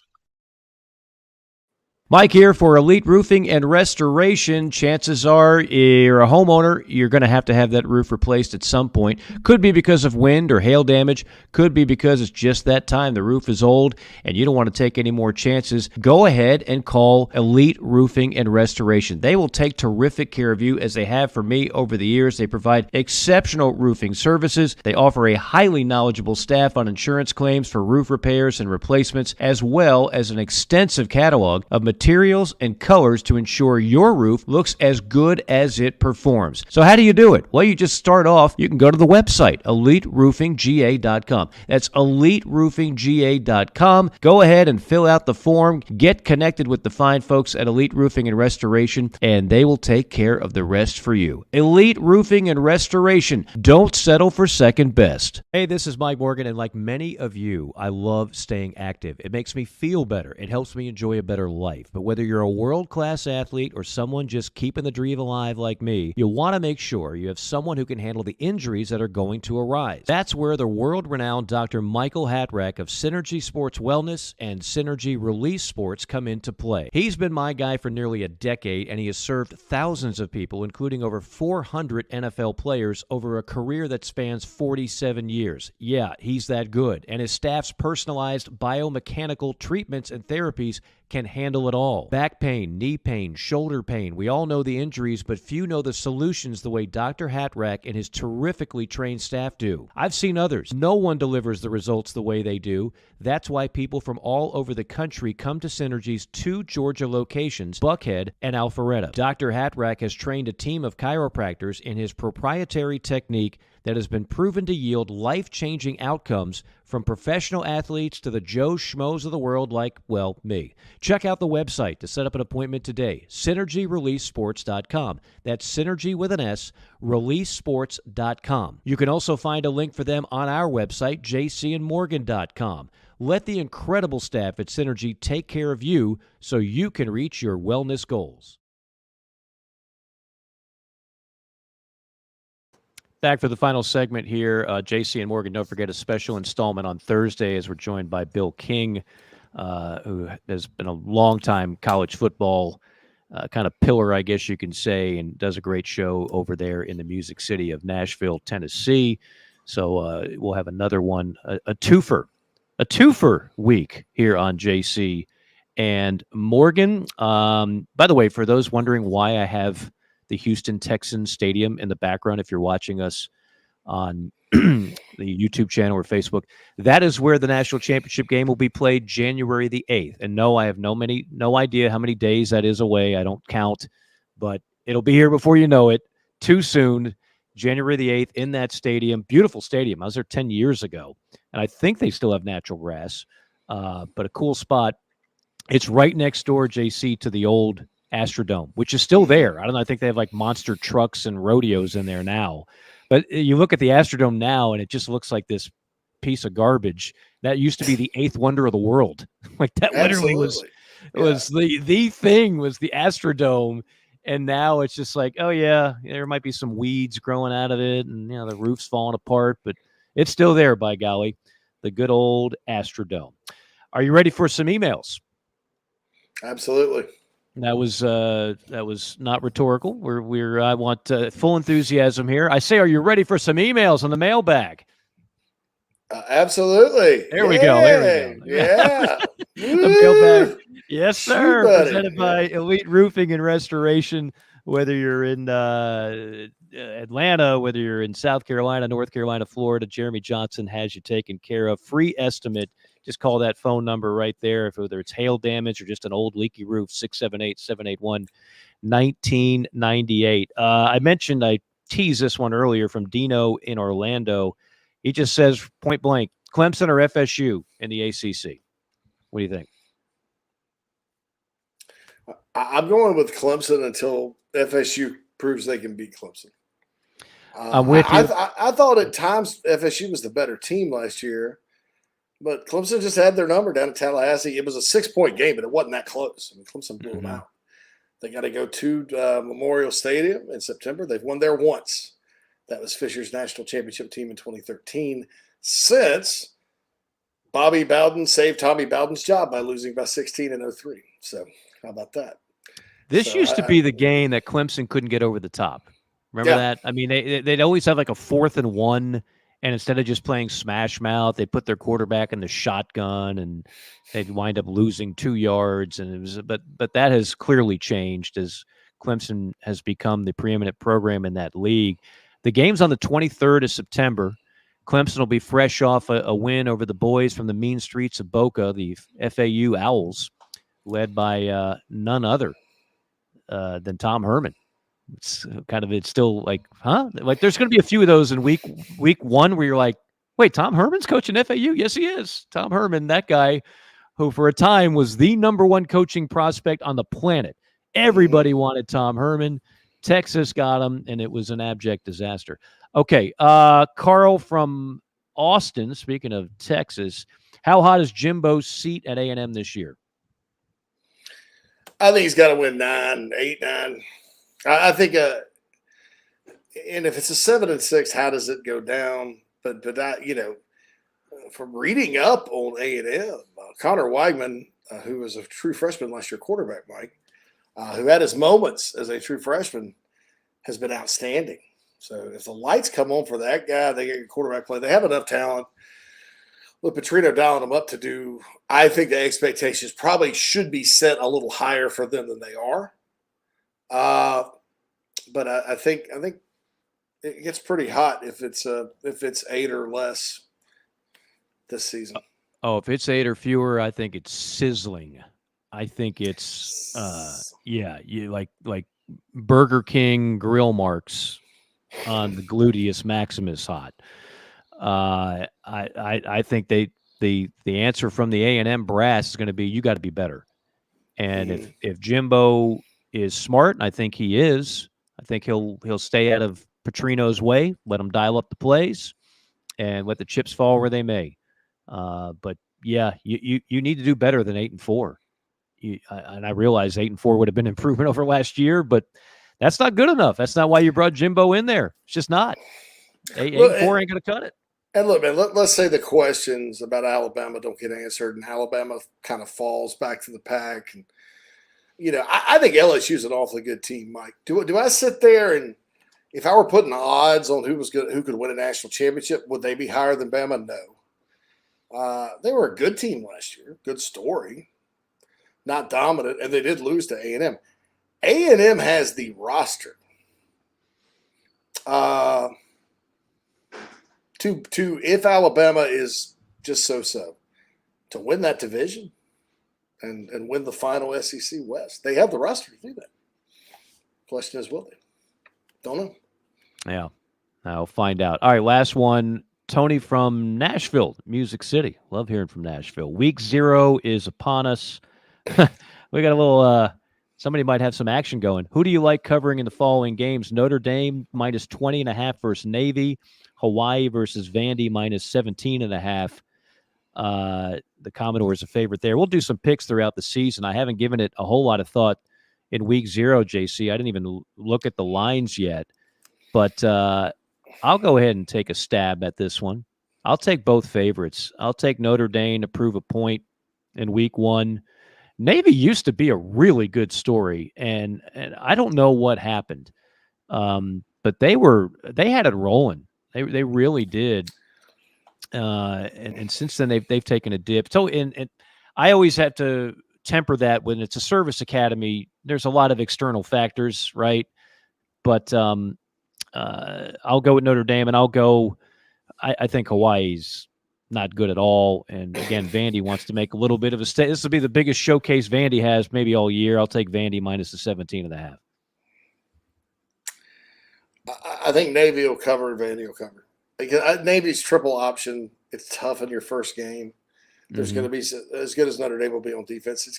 Speaker 2: Mike here for Elite Roofing and Restoration. Chances are you're a homeowner, you're going to have that roof replaced at some point. Could be because of wind or hail damage. Could be because it's just that time. The roof is old and you don't want to take any more chances. Go ahead and call Elite Roofing and Restoration. They will take terrific care of you, as they have for me over the years. They provide exceptional roofing services. They offer a highly knowledgeable staff on insurance claims for roof repairs and replacements, as well as an extensive catalog of materials and colors to ensure your roof looks as good as it performs. So how do you do it? Well, you just start off. You can go to the website, EliteRoofingGA.com. That's EliteRoofingGA.com. Go ahead and fill out the form. Get connected with the fine folks at Elite Roofing and Restoration, and they will take care of the rest for you. Elite Roofing and Restoration. Don't settle for second best. Hey, this is Mike Morgan, and like many of you, I love staying active. It makes me feel better. It helps me enjoy a better life. life. But whether you're a world-class athlete or someone just keeping the dream alive like me, you'll want to make sure you have someone who can handle the injuries that are going to arise. That's where the world-renowned Dr. Michael Hatrack of Synergy Sports Wellness and Synergy Release Sports come into play. He's been my guy for nearly a decade, and he has served thousands of people, including over 400 NFL players, over a career that spans 47 years. Yeah, he's that good. And his staff's personalized biomechanical treatments and therapies can handle it all. Back pain, knee pain, shoulder pain. We all know the injuries, but few know the solutions the way Dr. Hatrack and his terrifically trained staff do. I've seen others. No one delivers the results the way they do. That's why people from all over the country come to Synergy's 2 Georgia locations, Buckhead and Alpharetta. Dr. Hatrack has trained a team of chiropractors in his proprietary technique that has been proven to yield life-changing outcomes, from professional athletes to the Joe Schmoes of the world like, well, me. Check out the website to set up an appointment today, SynergyReleaseSports.com. That's Synergy with an S, ReleaseSports.com. You can also find a link for them on our website, jcandmorgan.com. Let the incredible staff at Synergy take care of you so you can reach your wellness goals. Back for the final segment here, JC and Morgan. Don't forget a special installment on Thursday as we're joined by Bill King, who has been a long-time college football kind of pillar, I guess you can say, and does a great show over there in the Music City of Nashville, Tennessee. So we'll have another one, a twofer week here on JC and Morgan. By the way, for those wondering why I have the Houston Texans Stadium in the background, if you're watching us on the YouTube channel or Facebook, that is where the national championship game will be played, January the 8th. And no, I have no idea how many days that is away. I don't count, but it'll be here before you know it. Too soon, January the 8th in that stadium. Beautiful stadium. I was there 10 years ago, and I think they still have natural grass, but a cool spot. It's right next door, JC, to the old Astrodome, which is still there. I don't know. I think they have like monster trucks and rodeos in there now. But you look at the Astrodome now, and it just looks like this piece of garbage. That used to be the 8th wonder of the world. Like that literally was the thing, was the Astrodome. And now it's just like, oh yeah, there might be some weeds growing out of it, and the roof's falling apart, but it's still there, by golly. The good old Astrodome. Are you ready for some emails?
Speaker 3: Absolutely.
Speaker 2: That was not rhetorical. I want full enthusiasm here. I say, are you ready for some emails on the mailbag?
Speaker 3: Absolutely.
Speaker 2: There we go.
Speaker 3: Yeah.
Speaker 2: The mailbag. Yes, sir.
Speaker 3: Shurburtt.
Speaker 2: Presented by Elite Roofing and Restoration. Whether you're in Atlanta, whether you're in South Carolina, North Carolina, Florida, Jeremy Johnson has you taken care of. Free estimate. Just call that phone number right there, whether it's hail damage or just an old leaky roof, 678-781-1998. I teased this one earlier from Dino in Orlando. He just says, point blank, Clemson or FSU in the ACC? What do you think?
Speaker 3: I'm going with Clemson until FSU proves they can beat Clemson.
Speaker 2: I'm with you.
Speaker 3: I thought at times FSU was the better team last year. But Clemson just had their number down at Tallahassee. It was a 6-point game, but it wasn't that close. I mean, Clemson blew them out. They got to go to Memorial Stadium in September. They've won there once. That was Fisher's national championship team in 2013. Since Bobby Bowden saved Tommy Bowden's job by losing by 16 in 2003. So how about that?
Speaker 2: This used to be the game that Clemson couldn't get over the top. Remember that? I mean, they'd always have like a 4th and 1. And instead of just playing smash mouth, they put their quarterback in the shotgun, and they'd wind up losing 2 yards. And it was, but that has clearly changed as Clemson has become the preeminent program in that league. The game's on the 23rd of September. Clemson will be fresh off a win over the boys from the mean streets of Boca, the FAU Owls, led by none other than Tom Herman. It's still like, huh? Like there's going to be a few of those in week one where you're like, wait, Tom Herman's coaching FAU? Yes, he is. Tom Herman, that guy who for a time was the number 1 coaching prospect on the planet. Everybody wanted Tom Herman. Texas got him, and it was an abject disaster. Okay, Carl from Austin, speaking of Texas, how hot is Jimbo's seat at A&M this year?
Speaker 3: I think he's got to win 8, 9. I think, and if it's a 7-6, how does it go down? But from reading up on A&M, Connor Weigman, who was a true freshman last year quarterback, Mike, who had his moments as a true freshman, has been outstanding. So if the lights come on for that guy, they get quarterback play. They have enough talent. With Petrino dialing them up to do, I think the expectations probably should be set a little higher for them than they are. But I think it gets pretty hot if it's 8 or less this season.
Speaker 2: Oh, if it's 8 or fewer, I think it's sizzling. I think it's like Burger King grill marks on the gluteus maximus hot. I think the answer from the A&M brass is going to be, you got to be better. And if Jimbo is smart, and I think he is, I think he'll stay out of Petrino's way, let him dial up the plays, and let the chips fall where they may. But yeah, you need to do better than 8-4. And I realize 8-4 would have been improvement over last year, but that's not good enough. That's not why you brought Jimbo in there. It's just not. 8-4 ain't going to cut it.
Speaker 3: And look, man, let's say the questions about Alabama don't get answered, and Alabama kind of falls back to the pack. And I think LSU's an awfully good team, Mike. Do I sit there and, if I were putting odds on who could win a national championship, would they be higher than Bama? No. They were a good team last year. Good story. Not dominant, and they did lose to A&M. A&M has the roster to if Alabama is just so to win that division and win the final SEC West. They have the roster to do that. Question is, will they? Don't know.
Speaker 2: Yeah, I'll find out. All right, last one. Tony from Nashville, Music City. Love hearing from Nashville. Week 0 is upon us. We got a little somebody might have some action going. Who do you like covering in the following games? Notre Dame minus 20.5 versus Navy. Hawaii versus Vandy minus 17.5. The Commodores a favorite there. We'll do some picks throughout the season. I haven't given it a whole lot of thought in week 0, JC. I didn't even look at the lines yet. But I'll go ahead and take a stab at this one. I'll take both favorites. I'll take Notre Dame to prove a point in week 1. Navy used to be a really good story, and I don't know what happened. But they had it rolling. They really did. And since then they've taken a dip. So and I always have to temper that when it's a service academy. There's a lot of external factors, right? But I'll go with Notre Dame, and I'll go. I think Hawaii's not good at all. And again, Vandy wants to make a little bit of a stay. This will be the biggest showcase Vandy has maybe all year. I'll take Vandy minus the 17.5.
Speaker 3: I think Navy will cover and Vandy will cover. Because Navy's triple option, it's tough in your first game. There's going to be, as good as Notre Dame will be on defense, it's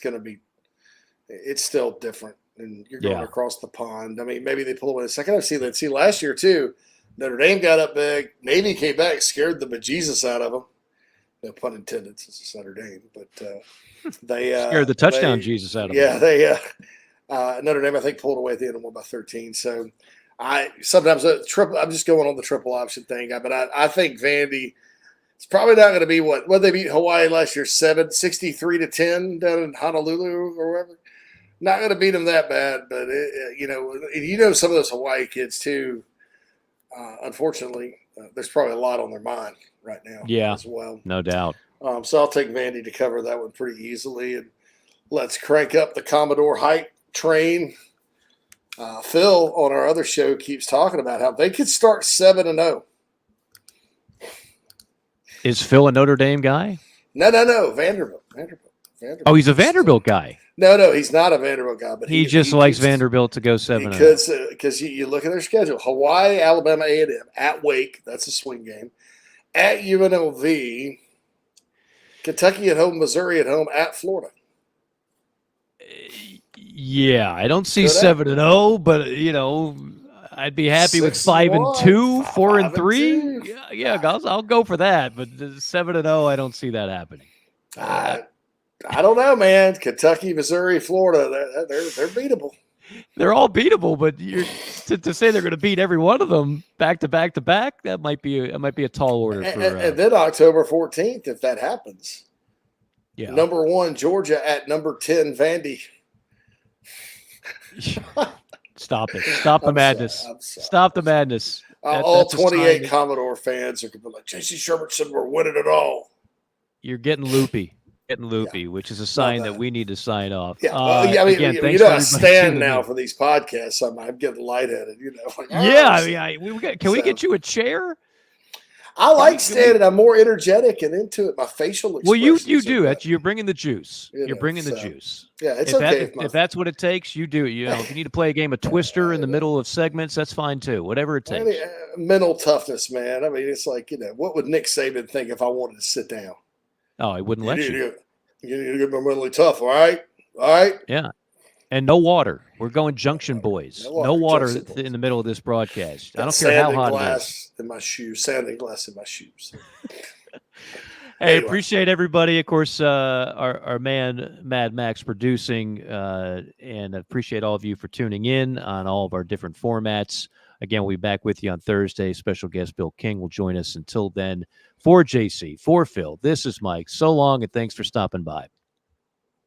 Speaker 3: still different. And you're going across the pond. I mean, maybe they pull away the second. See last year too, Notre Dame got up big. Navy came back, scared the bejesus out of them. No pun intended, since it's Notre Dame. But they
Speaker 2: scared the touchdown Jesus out of them.
Speaker 3: Yeah, they Notre Dame, I think, pulled away at the end and won by 13. So I'm just going on the triple option thing. But I think Vandy, it's probably not going to be what they beat Hawaii last year, 63-10 down in Honolulu or wherever. Not going to beat them that bad, but some of those Hawaii kids too. Unfortunately, there's probably a lot on their mind right now as well.
Speaker 2: No doubt.
Speaker 3: So I'll take Vandy to cover that one pretty easily, and let's crank up the Commodore hype train. Phil on our other show keeps talking about how they could start 7-0.
Speaker 2: Is Phil a Notre Dame guy?
Speaker 3: No. Vanderbilt.
Speaker 2: Oh, he's a Vanderbilt guy.
Speaker 3: No, he's not a Vanderbilt guy, but
Speaker 2: he just likes Vanderbilt to go 7-0.
Speaker 3: Because you look at their schedule: Hawaii, Alabama, A&M, at Wake, that's a swing game, at UNLV, Kentucky at home, Missouri at home, at Florida.
Speaker 2: Yeah, I don't see 7-0, but I'd be happy with 5-2, 4-3. Yeah, I'll go for that. But 7-0, I don't see that happening.
Speaker 3: I don't know, man. Kentucky, Missouri, Florida, they're beatable.
Speaker 2: They're all beatable, but to say they're going to beat every one of them back to back to back, that might be a tall order.
Speaker 3: And then October 14th, if that happens, number 1 Georgia at number 10 Vandy.
Speaker 2: Stop it! Stop the madness! Stop the madness!
Speaker 3: All 28 Commodore fans are going to be like, J.C. Shurburtt said we're winning it all.
Speaker 2: You're getting loopy. Which is a sign that we need to sign off.
Speaker 3: Yeah, I stand now for these podcasts. I'm getting lightheaded.
Speaker 2: Can we get you a chair?
Speaker 3: I like standing. I'm more energetic and into it. My facial expression.
Speaker 2: Well, you do. You're bringing the juice. You're bringing the juice.
Speaker 3: Yeah, it's okay.
Speaker 2: If that's what it takes, you do it. If you need to play a game of Twister in the middle of segments, that's fine too. Whatever it takes.
Speaker 3: Mental toughness, man. I mean, it's like, what would Nick Saban think if I wanted to sit down?
Speaker 2: Oh, he wouldn't let you.
Speaker 3: You need to get mentally tough, all right? All right?
Speaker 2: Yeah. And no water. We're going junction boys. No water in the middle of this broadcast. I don't care how hot it is.
Speaker 3: In my shoes. Sanding glass in my shoes.
Speaker 2: Hey, appreciate everybody. Of course, our man, Mad Max, producing, and appreciate all of you for tuning in on all of our different formats. Again, we'll be back with you on Thursday. Special guest Bill King will join us. Until then, for JC, for Phil, this is Mike. So long, and thanks for stopping by.